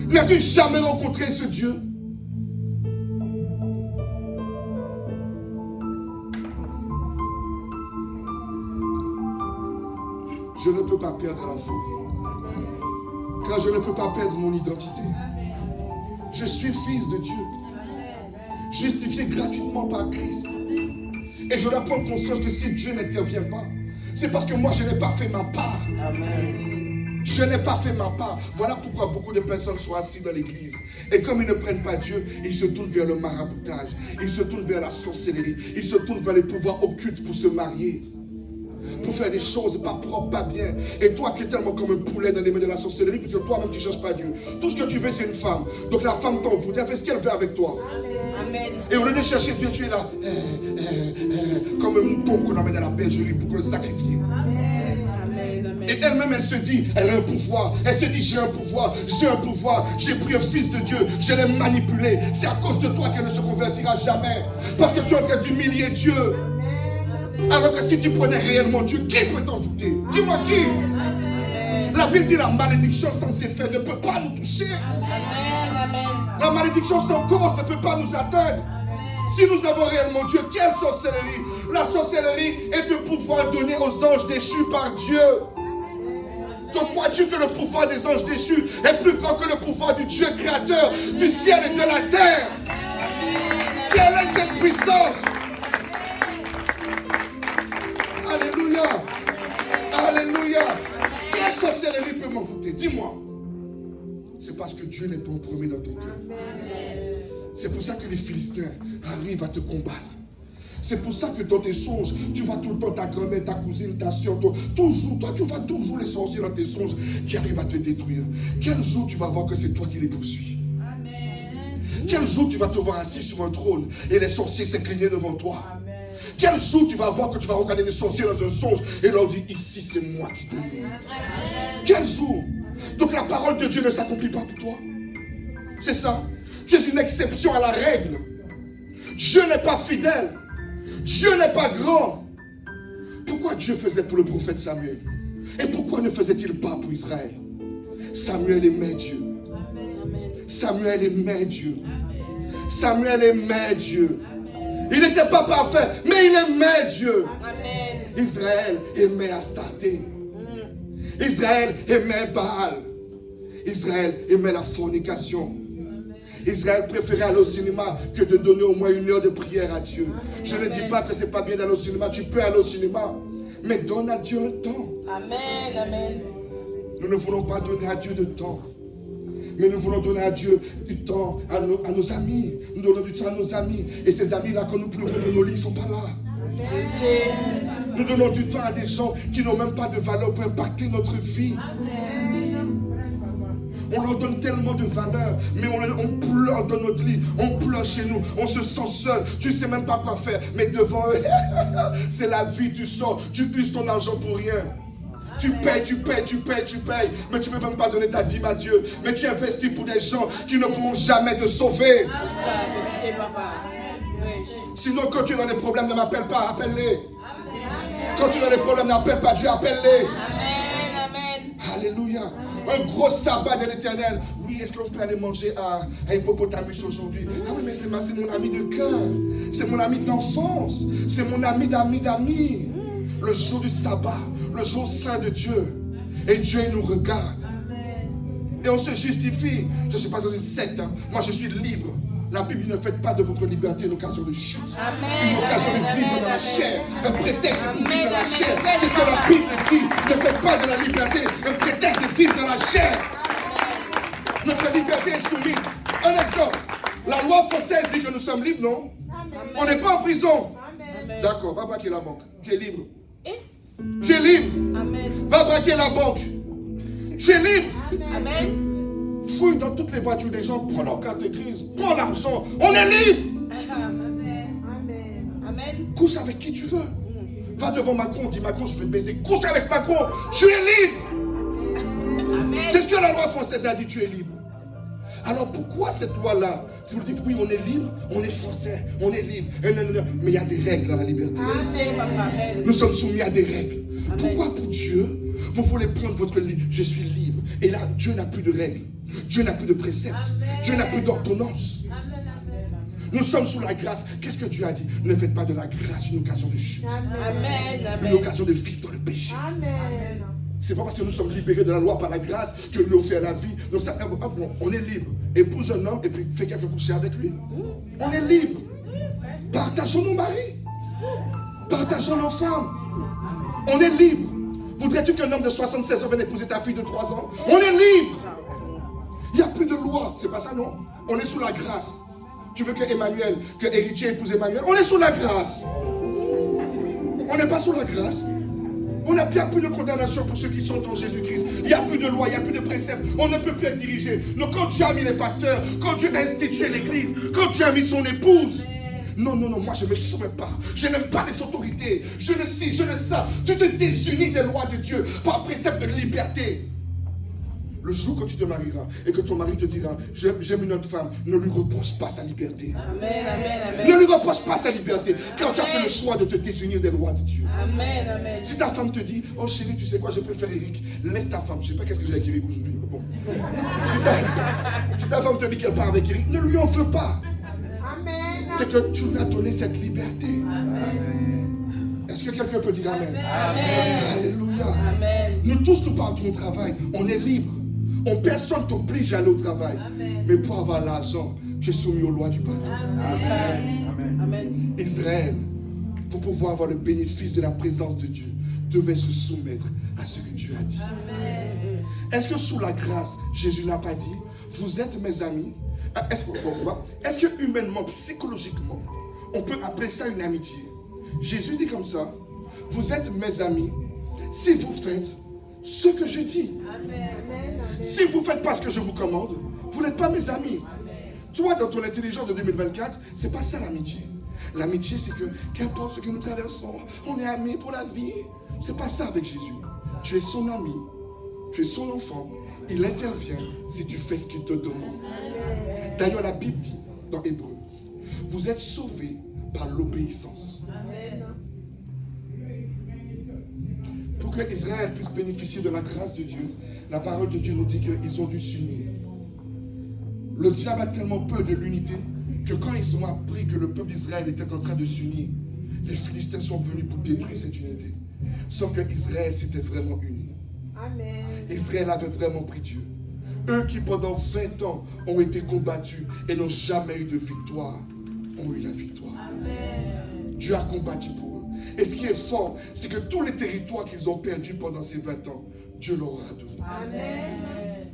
N'as-tu jamais rencontré ce Dieu? je ne peux pas perdre la foi. Car je ne peux pas perdre mon identité. Je suis fils de Dieu. Justifié gratuitement par Christ. Et je dois prendre conscience que si Dieu n'intervient pas, c'est parce que moi je n'ai pas fait ma part. Je n'ai pas fait ma part. Voilà pourquoi beaucoup de personnes sont assises dans l'église. Et comme ils ne prennent pas Dieu, ils se tournent vers le maraboutage. Ils se tournent vers la sorcellerie. Ils se tournent vers les pouvoirs occultes pour se marier. Pour faire des choses pas propres, pas bien. Et toi, tu es tellement comme un poulet dans les mains de la sorcellerie, parce que toi-même, tu ne cherches pas Dieu. Tout ce que tu veux, c'est une femme. Donc la femme t'en fout. Elle fait ce qu'elle veut avec toi. Amen. Et au lieu de chercher Dieu, tu es là, comme un mouton qu'on emmène à la bergerie pour le sacrifier. Et elle-même, elle se dit, elle a un pouvoir. Elle se dit, j'ai un pouvoir, j'ai pris un fils de Dieu, je l'ai manipulé. C'est à cause de toi qu'elle ne se convertira jamais. Parce que tu es en train d'humilier Dieu. Alors que si tu prenais réellement Dieu, qui peut t'envoûter? Dis-moi qui? La Bible dit la malédiction sans effet ne peut pas nous toucher. La malédiction sans cause ne peut pas nous atteindre. Si nous avons réellement Dieu, quelle sorcellerie? La sorcellerie est un pouvoir donné aux anges déchus par Dieu. Donc crois-tu que le pouvoir des anges déchus est plus grand que le pouvoir du Dieu créateur du ciel et de la terre? Quelle est cette puissance? Alléluia. Alléluia. Quelle sorcellerie peut m'envoûter? Dis-moi. C'est parce que Dieu n'est pas en premier dans ton cœur. C'est pour ça que les Philistins arrivent à te combattre. C'est pour ça que dans tes songes, tu vois tout le temps ta grand-mère, ta cousine, ta soeur, toujours, toi tu vois toujours les sorciers dans tes songes qui arrivent à te détruire. Quel jour tu vas voir que c'est toi qui les poursuis? Quel jour tu vas te voir assis sur un trône et les sorciers s'incliner devant toi? Quel jour tu vas voir que tu vas regarder les sorciers dans un songe et leur dire, ici c'est moi qui domine? Quel jour? Donc la parole de Dieu ne s'accomplit pas pour toi. C'est ça. Tu es une exception à la règle. Dieu n'est pas fidèle. Dieu n'est pas grand. Pourquoi Dieu faisait pour le prophète Samuel? Et pourquoi ne faisait-il pas pour Israël? Samuel aimait Dieu. Samuel aimait Dieu. Samuel aimait Dieu. Il n'était pas parfait, mais il aimait Dieu. Israël aimait Astarté. Israël aimait Baal. Israël aimait la fornication. Israël préférait aller au cinéma que de donner au moins 1 heure de prière à Dieu. Je ne dis pas que c'est pas bien d'aller au cinéma. Tu peux aller au cinéma, mais donne à Dieu un temps. Amen, amen. Nous ne voulons pas donner à Dieu de temps, mais nous voulons donner à Dieu du temps à nos amis. Nous donnons du temps à nos amis. Et ces amis-là, quand nous pleurons dans nos lits, ils ne sont pas là. Nous donnons du temps à des gens qui n'ont même pas de valeur pour impacter notre vie. On leur donne tellement de valeur, mais on pleure dans notre lit, on pleure chez nous, on se sent seul, tu ne sais même pas quoi faire, mais devant eux, c'est la vie, tu sors, tu uses ton argent pour rien. Tu payes, mais tu ne peux même pas donner ta dîme à Dieu, mais tu investis pour des gens qui ne pourront jamais te sauver. Sinon, quand tu es dans des problèmes, ne m'appelle pas, appelle-les. Quand tu as des problèmes, n'appelle pas Dieu, appelle-les. Alléluia. Un gros sabbat de l'Éternel. Oui, est-ce qu'on peut aller manger à Hippopotamus aujourd'hui? Ah oui, mais c'est mon ami de cœur. C'est mon ami d'enfance. C'est mon ami d'amis. Le jour du sabbat, le jour saint de Dieu. Et Dieu, il nous regarde. Et on se justifie. Je ne suis pas dans une secte. Moi, je suis libre. La Bible ne fait pas de votre liberté une occasion de chute. Une occasion de vivre dans la chair. Un prétexte pour vivre dans la chair. C'est ce que la Bible dit. Ne faites pas de la liberté un prétexte de vivre dans la chair. Notre liberté est soumise. Un exemple. La loi française dit que nous sommes libres, non? On n'est pas en prison. D'accord, va braquer la banque. Tu es libre. Tu es libre. Va braquer la banque. Tu es libre. Amen. Fouille dans toutes les voitures des gens, prends leur carte grise, prends l'argent, on est libre. Amen. Couche avec qui tu veux. Va devant Macron, dis Macron, je veux te baiser. Couche avec Macron, tu es libre. C'est ce que la loi française a dit, tu es libre. Alors pourquoi cette loi-là? Vous dites oui, on est libre, on est français, on est libre. Mais il y a des règles dans la liberté. Nous sommes soumis à des règles. Pourquoi pour Dieu, vous voulez prendre votre libre? Je suis libre. Et là, Dieu n'a plus de règles. Dieu n'a plus de préceptes. Dieu n'a plus d'ordonnance. Nous sommes sous la grâce. Qu'est-ce que Dieu a dit? Ne faites pas de la grâce une occasion de chute. Une occasion de vivre dans le péché. C'est pas parce que nous sommes libérés de la loi par la grâce que lui on fait la vie. Donc ça, on est libre. Épouse un homme et puis fais quelqu'un coucher avec lui. On est libre. Partageons nos maris. Partageons nos femmes. On est libre. Voudrais-tu qu'un homme de 76 ans vienne épouser ta fille de 3 ans? On est libre. Il n'y a plus de loi. C'est pas ça, non? On est sous la grâce. Tu veux que Emmanuel, que Héritier épouse Emmanuel? On est sous la grâce. On n'est pas sous la grâce. On n'a bien plus de condamnation pour ceux qui sont dans Jésus-Christ. Il n'y a plus de loi, il n'y a plus de préceptes. On ne peut plus être dirigé. Donc quand Dieu a mis les pasteurs, quand Dieu a institué l'église, quand Dieu a mis son épouse, non, moi je ne me soumets pas. Je n'aime pas les autorités. Je ne sais, je ne sais. Tu te désunis des lois de Dieu par précepte de liberté. Le jour que tu te marieras et que ton mari te dira j'aime une autre femme, ne lui reproche pas sa liberté. Amen, amen, amen. Ne lui reproche pas sa liberté. Quand tu as fait le choix de te désunir des lois de Dieu. Amen, amen. Si ta femme te dit oh chérie, tu sais quoi, je préfère Eric, laisse ta femme. Je ne sais pas qu'est-ce que j'ai avec Eric aujourd'hui. Bon. Si ta femme te dit qu'elle part avec Eric, ne lui en veux pas. C'est que tu lui as donné cette liberté. Amen. Est-ce que quelqu'un peut dire amen? Amen. Alléluia. Amen. Nous tous, nous partons au travail. On est libre. Personne ne t'oblige à aller au travail. Amen. Mais pour avoir l'argent, tu es soumis aux lois du patron. Amen. Amen. Israël, pour pouvoir avoir le bénéfice de la présence de Dieu, devait se soumettre à ce que Dieu a dit. Amen. Est-ce que sous la grâce, Jésus n'a pas dit, vous êtes mes amis? Est-ce que humainement, psychologiquement, on peut appeler ça une amitié? Jésus dit comme ça, vous êtes mes amis si vous faites ce que je dis. Amen. Si vous ne faites pas ce que je vous commande, vous n'êtes pas mes amis. Amen. Toi, dans ton intelligence de 2024, c'est pas ça l'amitié. L'amitié, c'est que, qu'importe ce que nous traversons, on est amis pour la vie. C'est pas ça avec Jésus. Tu es son ami, tu es son enfant. Il intervient si tu fais ce qu'il te demande. Amen. D'ailleurs, la Bible dit, dans Hébreu, vous êtes sauvés par l'obéissance. Amen. Pour que Israël puisse bénéficier de la grâce de Dieu, la parole de Dieu nous dit qu'ils ont dû s'unir. Le diable a tellement peur de l'unité que quand ils ont appris que le peuple d'Israël était en train de s'unir, les Philistins sont venus pour détruire cette unité. Sauf que Israël s'était vraiment uni. Amen. Israël avait vraiment pris Dieu. Eux qui pendant 20 ans ont été combattus et n'ont jamais eu de victoire, ont eu la victoire. Amen. Dieu a combattu pour eux. Et ce qui est fort, c'est que tous les territoires qu'ils ont perdus pendant ces 20 ans, Dieu leur a donné. Amen.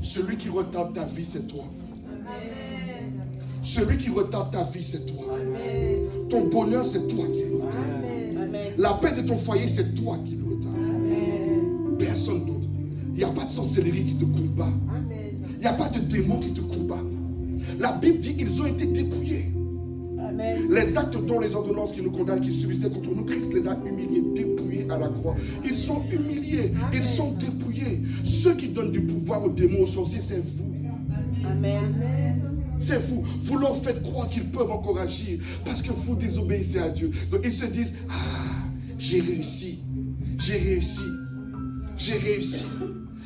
Celui qui retarde ta vie, c'est toi. Amen. Celui qui retarde ta vie, c'est toi. Amen. Ton bonheur, c'est toi qui le retarde. Amen. La paix de ton foyer, c'est toi qui le retarde. Amen. Personne d'autre. Il n'y a pas de sorcellerie qui te combat. Il n'y a pas de démon qui te combat. La Bible dit qu'ils ont été dépouillés. Amen. Les actes dont les ordonnances qui nous condamnent, qui subsistaient contre nous, Christ les a humiliés, dépouillés à la croix. Ils sont humiliés, amen. Ils sont dépouillés. Ceux qui donnent du pouvoir aux démons, aux sorciers, c'est vous. Amen. C'est vous. Vous leur faites croire qu'ils peuvent encore agir parce que vous désobéissez à Dieu. Donc ils se disent, ah, j'ai réussi. J'ai réussi. J'ai réussi.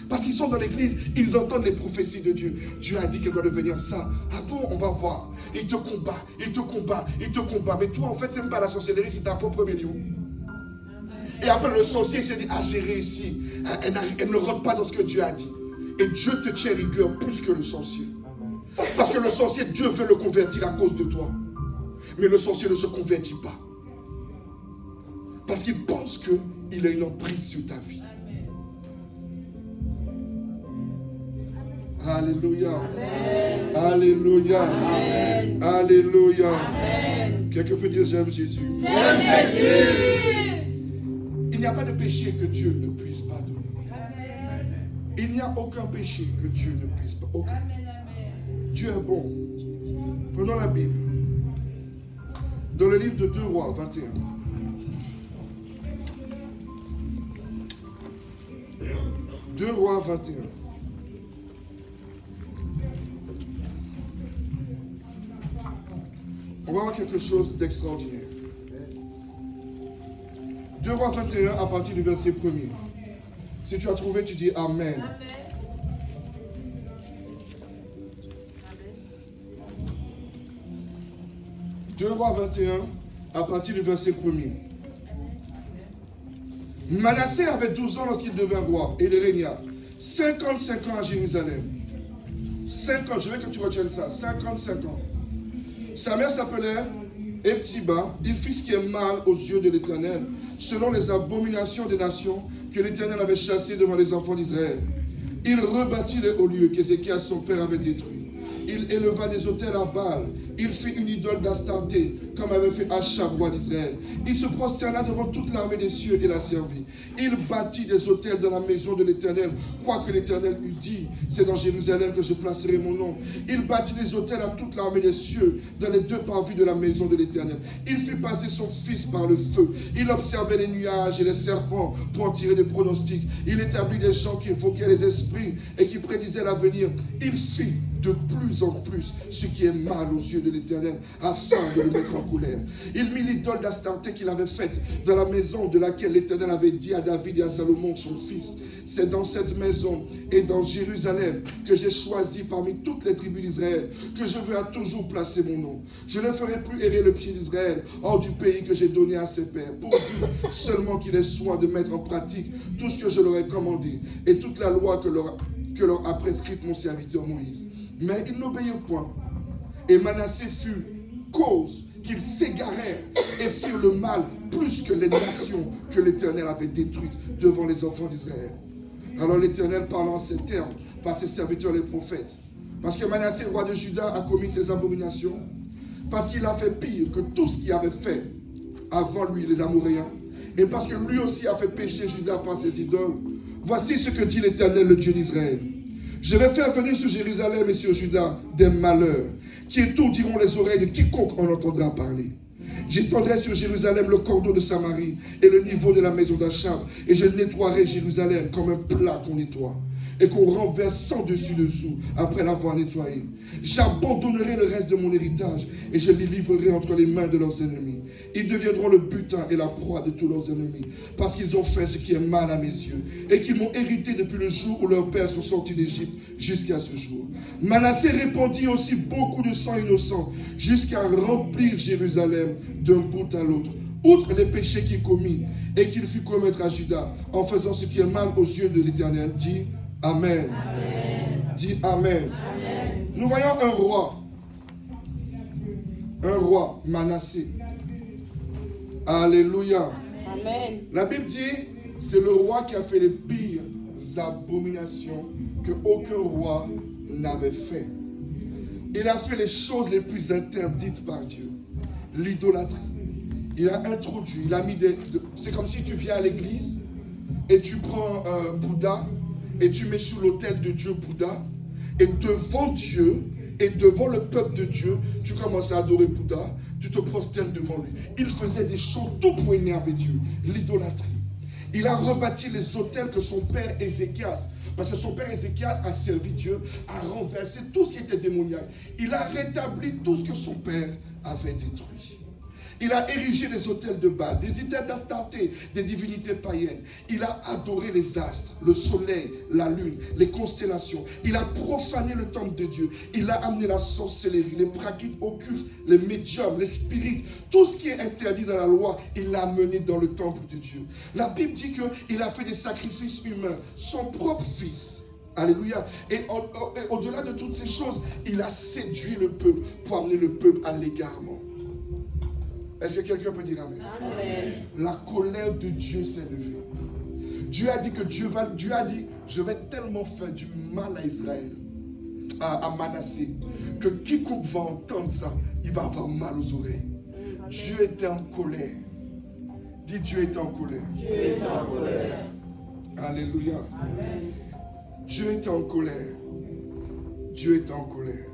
Parce qu'ils sont dans l'église, ils entendent les prophéties de Dieu. Dieu a dit qu'elle doit devenir ça. Ah bon, on va voir. Il te combat, il te combat, il te combat. Mais toi, en fait, c'est pas la sorcellerie, c'est ta propre rébellion. Et après, le sorcier se dit, ah, j'ai réussi. Elle ne rentre pas dans ce que Dieu a dit. Et Dieu te tient rigueur plus que le sorcier. Parce que le sorcier, Dieu veut le convertir à cause de toi. Mais le sorcier ne se convertit pas. Parce qu'il pense qu'il a une emprise sur ta vie. Alléluia. Amen. Alléluia. Amen. Alléluia. Amen. Quelqu'un peut dire j'aime Jésus. J'aime Jésus. Il n'y a pas de péché que Dieu ne puisse pardonner. Amen. Il n'y a aucun péché que Dieu ne puisse pas. Aucun. Amen. Dieu est bon. Prenons la Bible. Dans le livre de 2 Rois 21. « 2 Rois 21. On va voir quelque chose d'extraordinaire. 2 Rois 21 à partir du verset 1er. Si tu as trouvé, tu dis Amen. Amen. 2 Rois 21 à partir du verset 1er. Manassé avait 12 ans lorsqu'il devint roi et il régna 55 ans à Jérusalem. 50, je veux que tu retiennes ça, 55 ans. Sa mère s'appelait Eptiba. Il fit ce qui est mal aux yeux de l'Éternel, selon les abominations des nations que l'Éternel avait chassées devant les enfants d'Israël. Il rebâtit les hauts lieux qu'Ézéchias son père avait détruits. Il éleva des autels à Baal. Il fit une idole d'Astarté, comme avait fait Achab, roi d'Israël. Il se prosterna devant toute l'armée des cieux et la servit. Il bâtit des autels dans la maison de l'Éternel, quoique l'Éternel eût dit, c'est dans Jérusalem que je placerai mon nom. Il bâtit des autels à toute l'armée des cieux, dans les deux parvis de la maison de l'Éternel. Il fit passer son fils par le feu. Il observait les nuages et les serpents pour en tirer des pronostics. Il établit des gens qui évoquaient les esprits et qui prédisaient l'avenir. Il fit de plus en plus ce qui est mal aux yeux de l'Éternel, afin de le mettre en colère. Il mit l'idole d'Astarté qu'il avait faite dans la maison de laquelle l'Éternel avait dit à David et à Salomon, son fils, c'est dans cette maison et dans Jérusalem que j'ai choisi parmi toutes les tribus d'Israël, que je veux à toujours placer mon nom. Je ne ferai plus errer le pied d'Israël hors du pays que j'ai donné à ses pères, pourvu seulement qu'il ait soin de mettre en pratique tout ce que je leur ai commandé et toute la loi que leur a prescrite mon serviteur Moïse. Mais ils n'obéirent point. Et Manassé fut cause qu'ils s'égarèrent et firent le mal plus que les nations que l'Éternel avait détruites devant les enfants d'Israël. Alors l'Éternel parla en ces termes par ses serviteurs les prophètes. Parce que Manassé, roi de Juda, a commis ses abominations, parce qu'il a fait pire que tout ce qu'il avait fait avant lui, les Amoréens, et parce que lui aussi a fait pécher Juda par ses idoles. Voici ce que dit l'Éternel, le Dieu d'Israël. Je vais faire venir sur Jérusalem et sur Juda des malheurs qui étourdiront les oreilles de quiconque en entendra parler. J'étendrai sur Jérusalem le cordeau de Samarie et le niveau de la maison d'Achab, et je nettoierai Jérusalem comme un plat qu'on nettoie et qu'on renverse sans dessus-dessous après l'avoir nettoyé. J'abandonnerai le reste de mon héritage et je les livrerai entre les mains de leurs ennemis. Ils deviendront le butin et la proie de tous leurs ennemis, parce qu'ils ont fait ce qui est mal à mes yeux et qu'ils m'ont hérité depuis le jour où leurs pères sont sortis d'Égypte jusqu'à ce jour. Manassé répandit aussi beaucoup de sang innocent jusqu'à remplir Jérusalem d'un bout à l'autre. Outre les péchés qu'il commit et qu'il fit commettre à Juda en faisant ce qui est mal aux yeux de l'Éternel, dit Amen. Amen. Dis Amen. Amen. Nous voyons un roi, Manassé. Alléluia. Amen. La Bible dit, c'est le roi qui a fait les pires abominations que aucun roi n'avait fait. Il a fait les choses les plus interdites par Dieu. L'idolâtrie. Il a introduit, il a mis c'est comme si tu viens à l'église et tu prends Bouddha et tu mets sous l'autel de Dieu Bouddha, et devant Dieu et devant le peuple de Dieu, tu commences à adorer Bouddha, tu te prosternes devant lui. Il faisait des choses tout pour énerver Dieu, l'idolâtrie. Il a rebâti les autels que son père Ézéchias, parce que son père Ézéchias a servi Dieu, a renversé tout ce qui était démoniaque. Il a rétabli tout ce que son père avait détruit. Il a érigé des autels de Baal, des idoles d'Astarté, des divinités païennes. Il a adoré les astres, le soleil, la lune, les constellations. Il a profané le temple de Dieu. Il a amené la sorcellerie, les pratiques occultes, les médiums, les spirites. Tout ce qui est interdit dans la loi, il l'a amené dans le temple de Dieu. La Bible dit qu'il a fait des sacrifices humains, son propre fils. Alléluia. Et au-delà de toutes ces choses, il a séduit le peuple pour amener le peuple à l'égarement. Est-ce que quelqu'un peut dire Amen? Amen. La colère de Dieu s'est levée. Dieu a dit je vais tellement faire du mal à Israël, à Manassé, que quiconque va entendre ça, il va avoir mal aux oreilles. Amen. Dieu était en colère. Dis, Dieu était en colère. Dieu était en colère. Alléluia. Amen. Dieu était en colère. Dieu était en colère.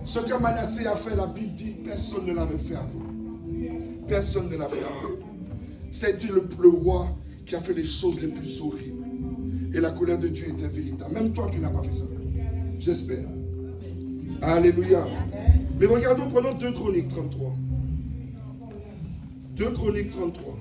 Ce que Manassé a fait, la Bible dit, personne ne l'avait fait avant. Personne ne l'a fait avant. C'était le roi qui a fait les choses les plus horribles. Et la colère de Dieu était véritable. Même toi, tu n'as pas fait ça. J'espère. Alléluia. Mais regardons, prenons 2 Chroniques 33. 2 Chroniques 33.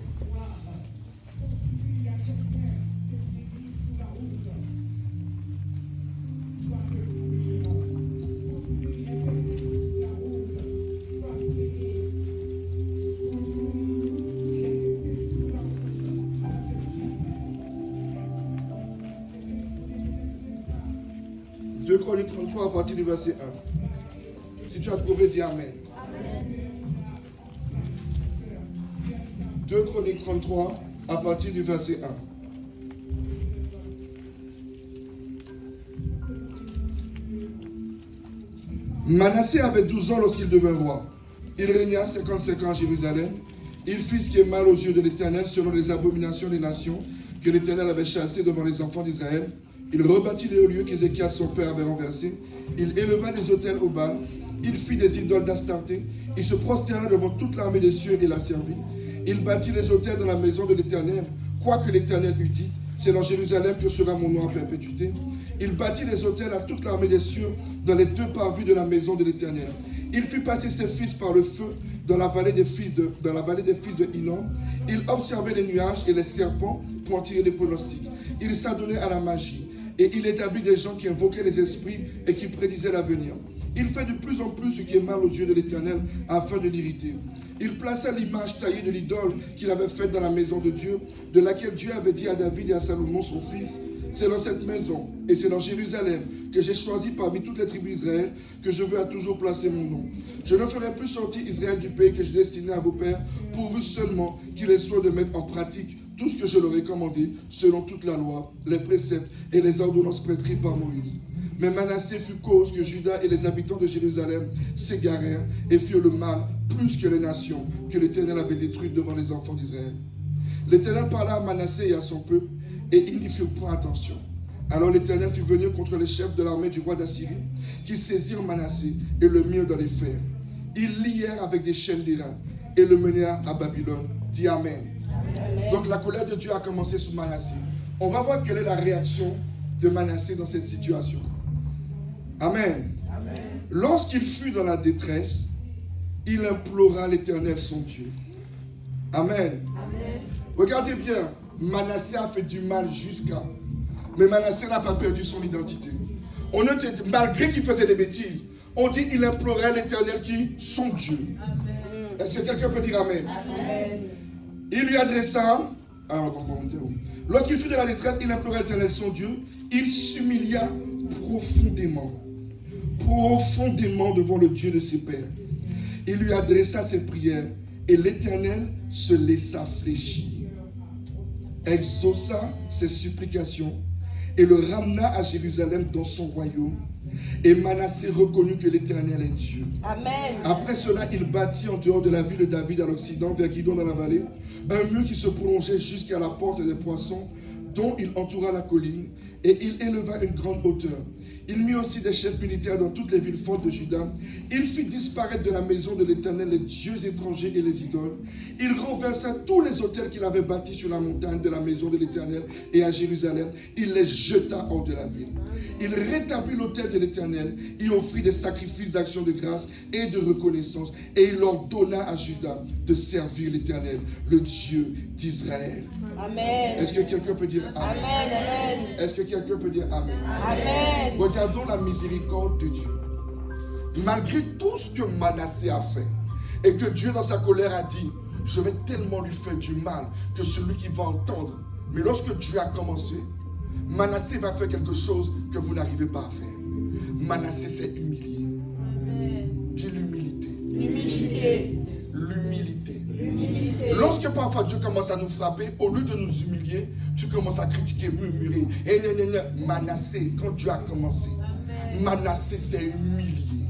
2 Chroniques 33 à partir du verset 1. Si tu as trouvé, dis Amen. 2 Chroniques 33 à partir du verset 1. Manassé avait 12 ans lorsqu'il devint roi. Il régna 55 ans à Jérusalem. Il fit ce qui est mal aux yeux de l'Éternel selon les abominations des nations que l'Éternel avait chassées devant les enfants d'Israël. Il rebâtit les hauts lieux qu'Ézéchias son père avait renversés. Il éleva des autels au Baal. Il fit des idoles d'Astarté. Il se prosterna devant toute l'armée des cieux et la servit. Il bâtit les autels dans la maison de l'Éternel, quoique l'Éternel eût dit, c'est dans Jérusalem que sera mon nom à perpétuité. Il bâtit les autels à toute l'armée des cieux dans les 2 parvis de la maison de l'Éternel. Il fit passer ses fils par le feu dans la vallée des fils de Hinnom. Il observait les nuages et les serpents pour en tirer des pronostics. Il s'adonnait à la magie et il établit des gens qui invoquaient les esprits et qui prédisaient l'avenir. Il fait de plus en plus ce qui est mal aux yeux de l'Éternel afin de l'irriter. Il plaça l'image taillée de l'idole qu'il avait faite dans la maison de Dieu, de laquelle Dieu avait dit à David et à Salomon son fils, c'est dans cette maison et c'est dans Jérusalem que j'ai choisi parmi toutes les tribus d'Israël que je veux à toujours placer mon nom. Je ne ferai plus sortir Israël du pays que je destinais à vos pères, pourvu seulement qu'il ait soin de mettre en pratique tout ce que je leur ai commandé, selon toute la loi, les préceptes et les ordonnances prescrites par Moïse. Mais Manassé fut cause que Juda et les habitants de Jérusalem s'égarèrent et firent le mal plus que les nations que l'Éternel avait détruites devant les enfants d'Israël. L'Éternel parla à Manassé et à son peuple, et ils n'y firent point attention. Alors l'Éternel fit venir contre les chefs de l'armée du roi d'Assyrie, qui saisirent Manassé et le mirent dans les fers. Ils lièrent avec des chaînes d'airain et le menèrent à Babylone. Dis Amen. Amen. Donc la colère de Dieu a commencé sur Manassé. On va voir quelle est la réaction de Manassé dans cette situation. Amen. Amen. Lorsqu'il fut dans la détresse, il implora l'Éternel son Dieu. Amen. Amen. Regardez bien, Manassé a fait du mal jusqu'à... Mais Manassé n'a pas perdu son identité. Malgré qu'il faisait des bêtises, on dit qu'il implorait l'Éternel qui, son Dieu. Amen. Est-ce que quelqu'un peut dire Amen? Amen. Il lui adressa... Lorsqu'il fut dans la détresse, il implorait l'Éternel son Dieu. Il s'humilia profondément devant le Dieu de ses pères. Il lui adressa ses prières et l'Éternel se laissa fléchir, exauça ses supplications et le ramena à Jérusalem dans son royaume. Et Manassé reconnut que l'Éternel est Dieu. Amen. Après cela, il bâtit en dehors de la ville de David à l'occident, vers Guidon dans la vallée, un mur qui se prolongeait jusqu'à la porte des poissons, dont il entoura la colline, et il éleva une grande hauteur. Il mit aussi des chefs militaires dans toutes les villes fortes de Juda. Il fit disparaître de la maison de l'Éternel les dieux étrangers et les idoles. Il renversa tous les autels qu'il avait bâtis sur la montagne de la maison de l'Éternel et à Jérusalem. Il les jeta hors de la ville. Il rétablit l'autel de l'Éternel. Il offrit des sacrifices d'action de grâce et de reconnaissance. Et il ordonna à Juda de servir l'Éternel, le Dieu d'Israël. Amen. Est-ce que quelqu'un peut dire Amen? Amen, amen. Est-ce que quelqu'un peut dire Amen? Amen. Regardons la miséricorde de Dieu. Malgré tout ce que Manassé a fait, et que Dieu dans sa colère a dit, je vais tellement lui faire du mal que celui qui va entendre. Mais lorsque Dieu a commencé, Manassé va faire quelque chose que vous n'arrivez pas à faire. Manassé s'est humilié. Amen. Dis l'humilité. L'humilité. L'humilité. L'humilité. Lorsque parfois Dieu commence à nous frapper, au lieu de nous humilier, tu commences à critiquer, murmurer. Et Manassé, quand Dieu a commencé, Manassé s'est humilié.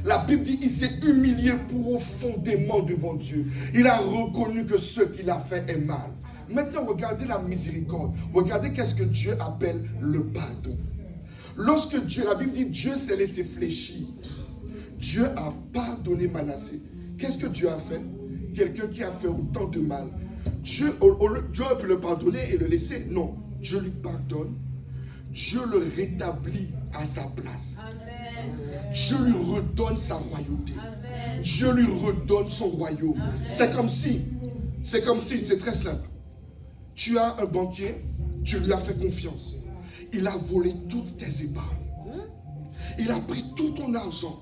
La Bible dit qu'il s'est humilié profondément devant Dieu. Il a reconnu que ce qu'il a fait est mal. Maintenant, regardez la miséricorde. Regardez qu'est-ce que Dieu appelle le pardon. Lorsque Dieu, la Bible dit Dieu s'est laissé fléchir. Dieu a pardonné Manassé. Qu'est-ce que Dieu a fait? Quelqu'un qui a fait autant de mal. Dieu aurait pu le pardonner et le laisser. Non, Dieu lui pardonne. Dieu le rétablit à sa place. Amen. Dieu lui redonne sa royauté. Amen. Dieu lui redonne son royaume. Amen. C'est comme si, c'est très simple. Tu as un banquier, tu lui as fait confiance. Il a volé toutes tes épargnes. Il a pris tout ton argent.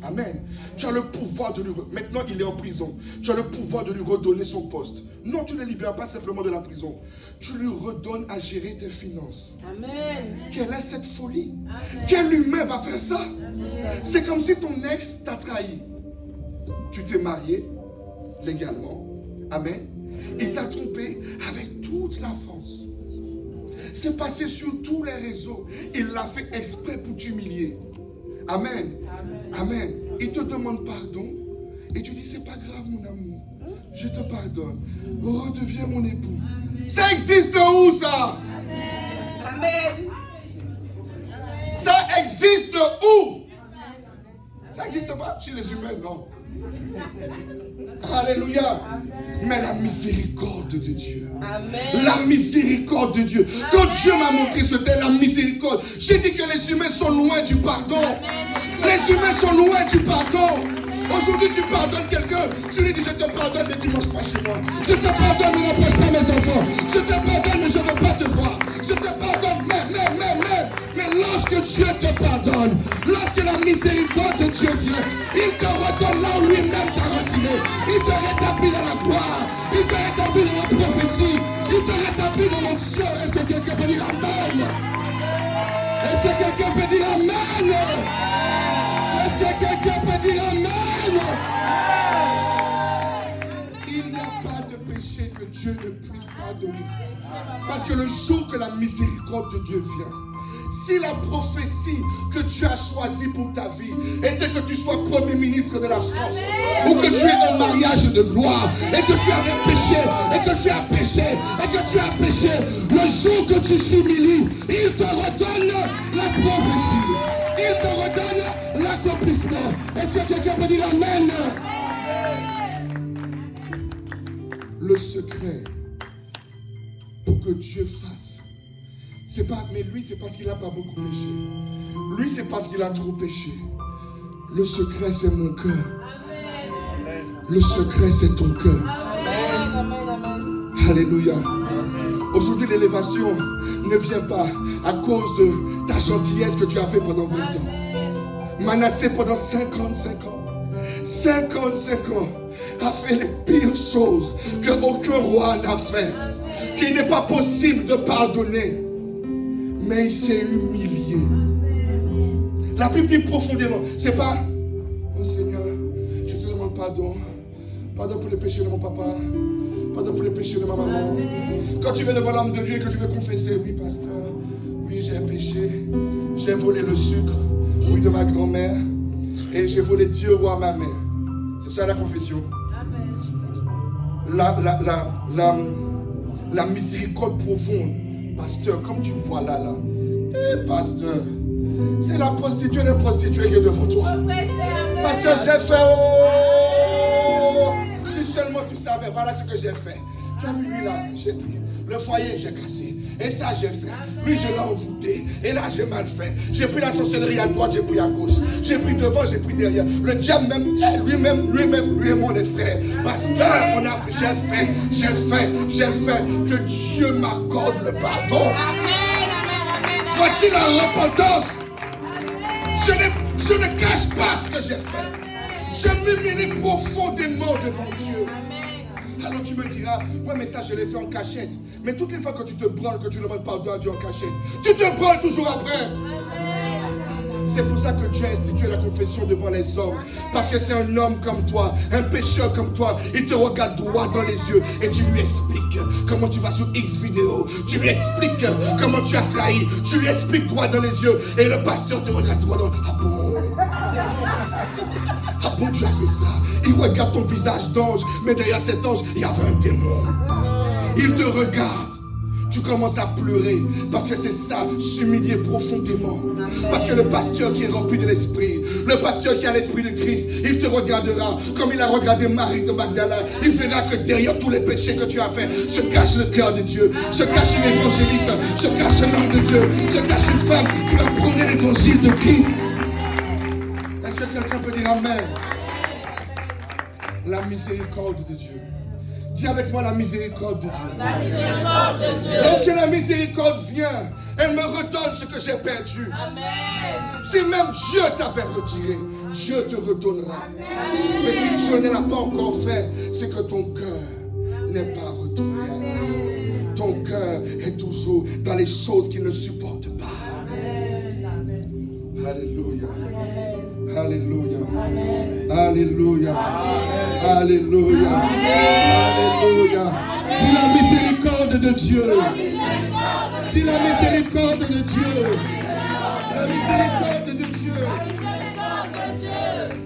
Amen. Tu as le pouvoir de lui... Maintenant, il est en prison. Tu as le pouvoir de lui redonner son poste. Non, tu ne le libères pas simplement de la prison. Tu lui redonnes à gérer tes finances. Amen. Quelle est cette folie? Amen. Quel humain va faire ça? C'est comme si ton ex t'a trahi. Tu t'es marié légalement. Amen. Il t'a trompé avec toute la France. C'est passé sur tous les réseaux. Il l'a fait exprès pour t'humilier. Amen. Amen. Il te demande pardon. Et tu dis, c'est pas grave mon amour. Je te pardonne. Redeviens mon époux. Ça existe où ça? Amen. Ça existe où? Ça n'existe pas chez les humains, non. Alléluia. Mais la miséricorde de Dieu. Amen. La miséricorde de Dieu. Quand Dieu m'a montré ce thème, la miséricorde, j'ai dit que les humains sont loin du pardon. Les humains sont loin du pardon. Aujourd'hui, tu pardonnes quelqu'un. Tu lui dis, je te pardonne, mais tu ne manges pas chez moi. Je te pardonne, mais n'approche pas mes enfants. Je te pardonne, mais je ne veux pas te voir. Je te pardonne, mais lorsque Dieu te pardonne, lorsque la miséricorde de Dieu vient, il te redonne là où lui-même t'a retiré. Il te rétablit dans la gloire. Il te rétablit dans la prophétie. Il te rétablit dans l'onction. Est-ce que quelqu'un peut dire Amen? Est-ce que quelqu'un peut dire Amen? Est-ce que quelqu'un peut dire Amen? Il n'y a pas de péché que Dieu ne puisse pardonner. Parce que le jour que la miséricorde de Dieu vient, si la prophétie que tu as choisie pour ta vie était que tu sois premier ministre de la France, ou que tu aies un mariage de gloire, et que tu avais péché, et que tu as péché, et que tu as péché, le jour que tu t'humilies, il te redonne la prophétie. Il te redonne l'accomplissement. Est-ce que quelqu'un peut dire Amen? Le secret pour que Dieu fasse, c'est pas, mais lui c'est parce qu'il n'a pas beaucoup péché. Lui c'est parce qu'il a trop péché. Le secret c'est mon cœur. Le secret c'est ton cœur. Alléluia. Aujourd'hui l'élévation ne vient pas à cause de ta gentillesse que tu as fait pendant 20 ans. Manassé pendant 55 ans. 55 ans a fait les pires choses qu'aucun roi n'a fait. Qu'il n'est pas possible de pardonner. Mais il s'est humilié. La Bible dit profondément. C'est pas, oh Seigneur, je te demande pardon. Pardon pour les péchés de mon papa. Pardon pour les péchés de ma maman. Quand tu viens devant l'homme de Dieu et que tu veux confesser, oui pasteur, oui j'ai péché. J'ai volé le sucre, oui de ma grand-mère. Et j'ai volé Dieu ou à ma mère. C'est ça la confession. La miséricorde profonde. Pasteur, comme tu vois là, pasteur, c'est la prostituée des prostituées qui est devant toi. Pasteur, j'ai fait, si seulement tu savais, voilà ce que j'ai fait. Tu as vu lui là, j'ai pris. Le foyer, j'ai cassé. Et ça, j'ai fait. Lui, je l'ai envoûté. Et là, j'ai mal fait. J'ai pris la sorcellerie à droite, j'ai pris à gauche. J'ai pris devant, j'ai pris derrière. Le diable même, lui et mon frère. Pasteur, on a fait, j'ai fait. Que Dieu m'accorde le pardon. Voici la repentance. Je ne cache pas ce que j'ai fait. Je m'humilie profondément devant Dieu. Alors tu me diras, ouais mais ça je l'ai fait en cachette. Mais toutes les fois que tu te branles, que tu demandes pardon à Dieu en cachette, tu te branles toujours après. C'est pour ça que Dieu a institué la confession devant les hommes. Parce que c'est un homme comme toi, un pécheur comme toi. Il te regarde droit dans les yeux et tu lui expliques comment tu vas sur X vidéo. Tu lui expliques comment tu as trahi. Tu lui expliques droit dans les yeux. Et le pasteur te regarde droit dans... Ah bon? Ah bon, tu as fait ça? Il regarde ton visage d'ange, mais derrière cet ange, il y avait un démon. Il te regarde. Tu commences à pleurer parce que c'est ça, s'humilier profondément. Parce que le pasteur qui est rempli de l'esprit, le pasteur qui a l'esprit de Christ, il te regardera comme il a regardé Marie de Magdala. Il verra que derrière tous les péchés que tu as fait se cache le cœur de Dieu, se cache l'évangéliste, se cache un homme de Dieu, se cache une femme qui va prôner l'évangile de Christ. Est-ce que quelqu'un peut dire Amen? La miséricorde de Dieu. Dis avec moi la miséricorde de Dieu. La miséricorde de Dieu. Lorsque la miséricorde vient, elle me redonne ce que j'ai perdu. Amen. Si même Dieu t'avait retiré, Dieu te redonnera. Mais si Dieu ne l'a pas encore fait, c'est que ton cœur n'est pas retourné. Ton cœur est toujours dans les choses qu'il ne supporte pas. Alléluia. Alléluia. Alléluia. Alléluia. Alléluia. Dis la miséricorde de Dieu. Dis la miséricorde de Dieu. La miséricorde de Dieu.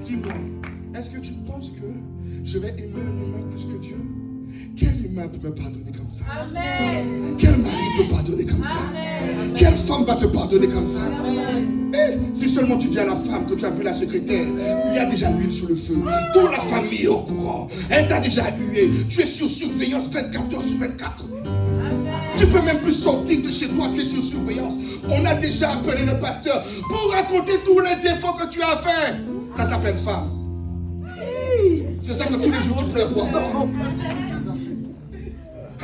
Dis-moi, est-ce que tu penses que je vais aimer un humain plus que Dieu? Quel humain peut me pardonner comme ça? Amen. Quel mari peut pardonner comme ça? Amen. Quelle femme va te pardonner comme ça? Amen. Si seulement tu dis à la femme que tu as vu la secrétaire, il y a déjà l'huile sur le feu. Toute la famille est au courant. Elle t'a déjà hué. Tu es sur surveillance 24 heures sur 24. Amen. Tu peux même plus sortir de chez toi, tu es sur surveillance. On a déjà appelé le pasteur pour raconter tous les défauts que tu as fait. Ça s'appelle femme. C'est ça que tous les jours tu pleures voir.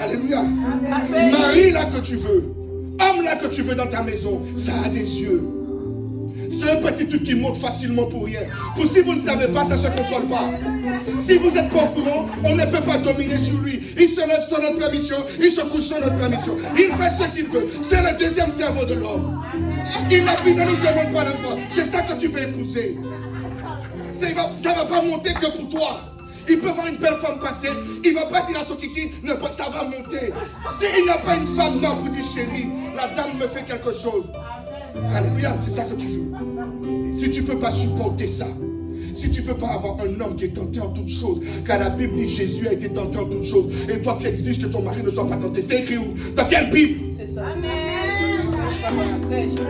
Alléluia. Amen. Marie là que tu veux, homme là que tu veux dans ta maison, ça a des yeux. C'est un petit truc qui monte facilement pour rien. Pour si vous ne savez pas, ça ne se contrôle pas. Si vous n'êtes pas au courant, on ne peut pas dominer sur lui. Il se lève sans notre permission, il se couche sans notre permission. Il fait ce qu'il veut. C'est le deuxième cerveau de l'homme. Il ne nous demande pas de quoi. C'est ça que tu veux épouser. Ça ne va pas monter que pour toi. Il peut voir une belle femme passer, il ne va pas dire à son kiki, ça va monter. S'il n'a pas une femme, non, vous dites chérie, la dame me fait quelque chose. Alléluia, c'est ça que tu veux. Si tu ne peux pas supporter ça, si tu ne peux pas avoir un homme qui est tenté en toutes choses, car la Bible dit Jésus a été tenté en toutes choses, et toi tu exiges que ton mari ne soit pas tenté. C'est écrit où? Dans quelle Bible? C'est ça. Amen.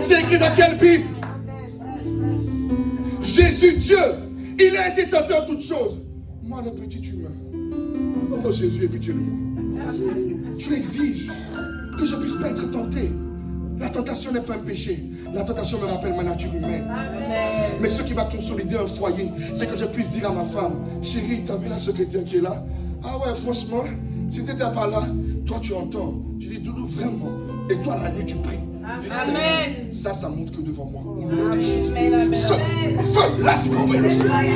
C'est écrit dans quelle Bible? Jésus, Dieu, il a été tenté en toutes choses. Moi, le petit humain. Oh Jésus, pitié de moi. Tu exiges que je puisse pas être tenté. La tentation n'est pas un péché. La tentation me rappelle ma nature humaine. Amen. Mais ce qui va consolider un foyer, c'est que je puisse dire à ma femme, chérie, t'as vu la secrétaire qui est là? Ah ouais, franchement, si t'étais pas là, toi tu entends. Tu dis, Doudou, vraiment. Et toi, la nuit, tu pries. Tu dis, Amen. ça montre que devant moi. Au nom de Jésus. Amen. Feu, laisse trouver le feu. Amen.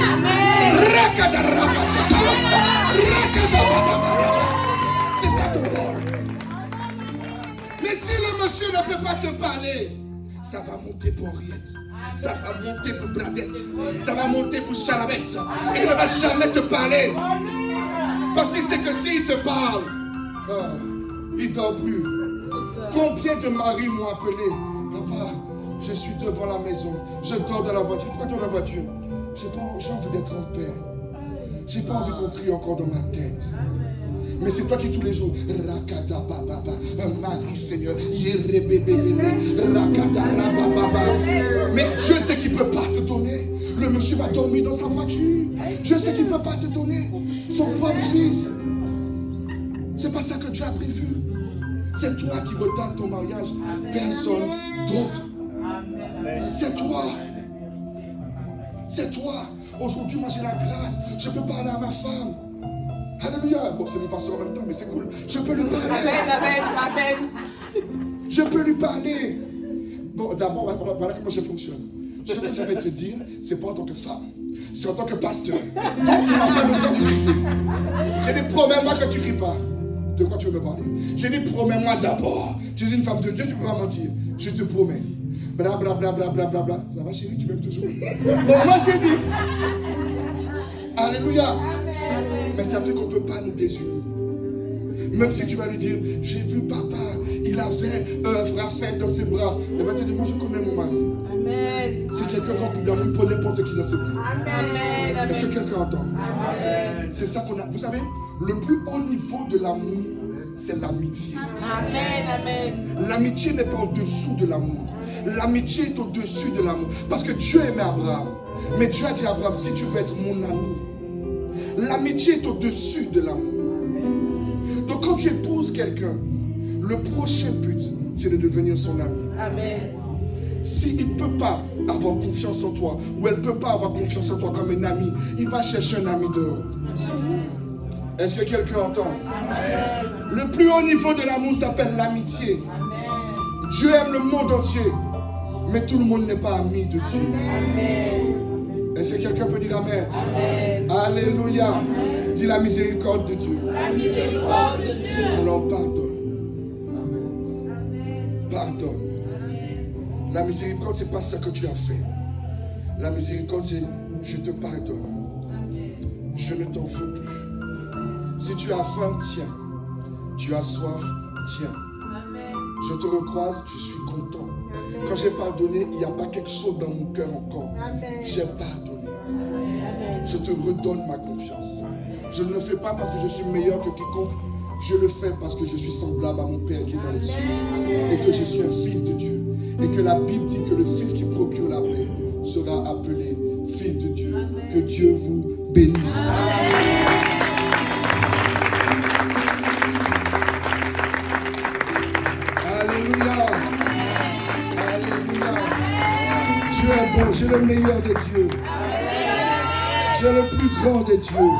C'est ça ton rôle. Mais si le monsieur ne peut pas te parler, ça va monter pour Henriette, ça va monter pour Bradette, ça va monter pour Charabette. Il ne va jamais te parler. Parce qu'il sait que s'il te parle, il ne dort plus. Combien de maris m'ont appelé? Papa, je suis devant la maison, je dors dans la voiture. Pourquoi dans la voiture? J'ai envie d'être en paix. J'ai pas envie qu'on crie encore dans ma tête. Mais c'est toi qui tous les jours, Rakata Baba, Marie Seigneur, Rakata Rababa. Mais Dieu sait qu'il ne peut pas te donner. Le monsieur va dormir dans sa voiture. Dieu sait qu'il ne peut pas te donner son propre fils. C'est pas ça que Dieu a prévu. C'est toi qui retarde ton mariage. Personne d'autre. C'est toi. C'est toi. Aujourd'hui, moi j'ai la grâce. Je peux parler à ma femme. Alléluia. Bon, c'est mon pasteur en même temps, mais c'est cool. Je peux lui parler. Amen. Amen. Je peux lui parler. Bon, d'abord, voilà comment je fonctionne. Ce que je vais te dire, c'est pas en tant que femme. C'est en tant que pasteur. Donc, tu n'as pas le temps de crier. J'ai dit, promets-moi que tu ne cries pas. De quoi tu veux me parler? J'ai dit, promets-moi d'abord. Tu es une femme de Dieu, tu ne peux pas mentir. Je te promets. Bla bla bla bla bla bla bla. Ça va chérie, tu m'aimes toujours? Bon, moi j'ai dit. Alléluia. Mais ça fait qu'on ne peut pas nous désunir. Même si tu vas lui dire, j'ai vu papa, il avait œuvre à faire dans ses bras. Il va te dire, moi je connais mon mari. Amen. C'est quelqu'un rempli d'amour pour n'importe qui dans ses bras. Amen. Est-ce que quelqu'un entend? Amen. C'est ça qu'on a. Vous savez, le plus haut niveau de l'amour, c'est l'amitié. Amen. Amen. L'amitié n'est pas au-dessous de l'amour. L'amitié est au-dessus de l'amour. Parce que Dieu aimait Abraham. Mais Dieu a dit à Abraham, si tu veux être mon ami, l'amitié est au-dessus de l'amour. Donc quand tu épouses quelqu'un, le prochain but, c'est de devenir son ami. Amen. S'il ne peut pas avoir confiance en toi, ou elle ne peut pas avoir confiance en toi comme un ami, il va chercher un ami dehors. Est-ce que quelqu'un entend? Amen. Le plus haut niveau de l'amour s'appelle l'amitié. Dieu aime le monde entier, mais tout le monde n'est pas ami de Dieu. Amen. Est-ce que quelqu'un peut dire Amen? Amen. Alléluia. Dis la miséricorde de Dieu. La miséricorde de Dieu. Alors pardonne. Pardonne. La miséricorde, c'est pas ça que tu as fait. La miséricorde, c'est je te pardonne. Je ne t'en veux plus. Si tu as faim, tiens. Tu as soif, tiens. Je te recroise, je suis content. Quand j'ai pardonné, il n'y a pas quelque chose dans mon cœur encore. J'ai pardonné. Je te redonne ma confiance. Je ne le fais pas parce que je suis meilleur que quiconque. Je le fais parce que je suis semblable à mon Père qui est dans les cieux. Et que je suis un fils de Dieu. Et que la Bible dit que le fils qui procure la paix sera appelé fils de Dieu. Que Dieu vous bénisse. Alléluia. Alléluia. Dieu est bon. J'ai le meilleur des dieux. J'ai le plus grand des dieux.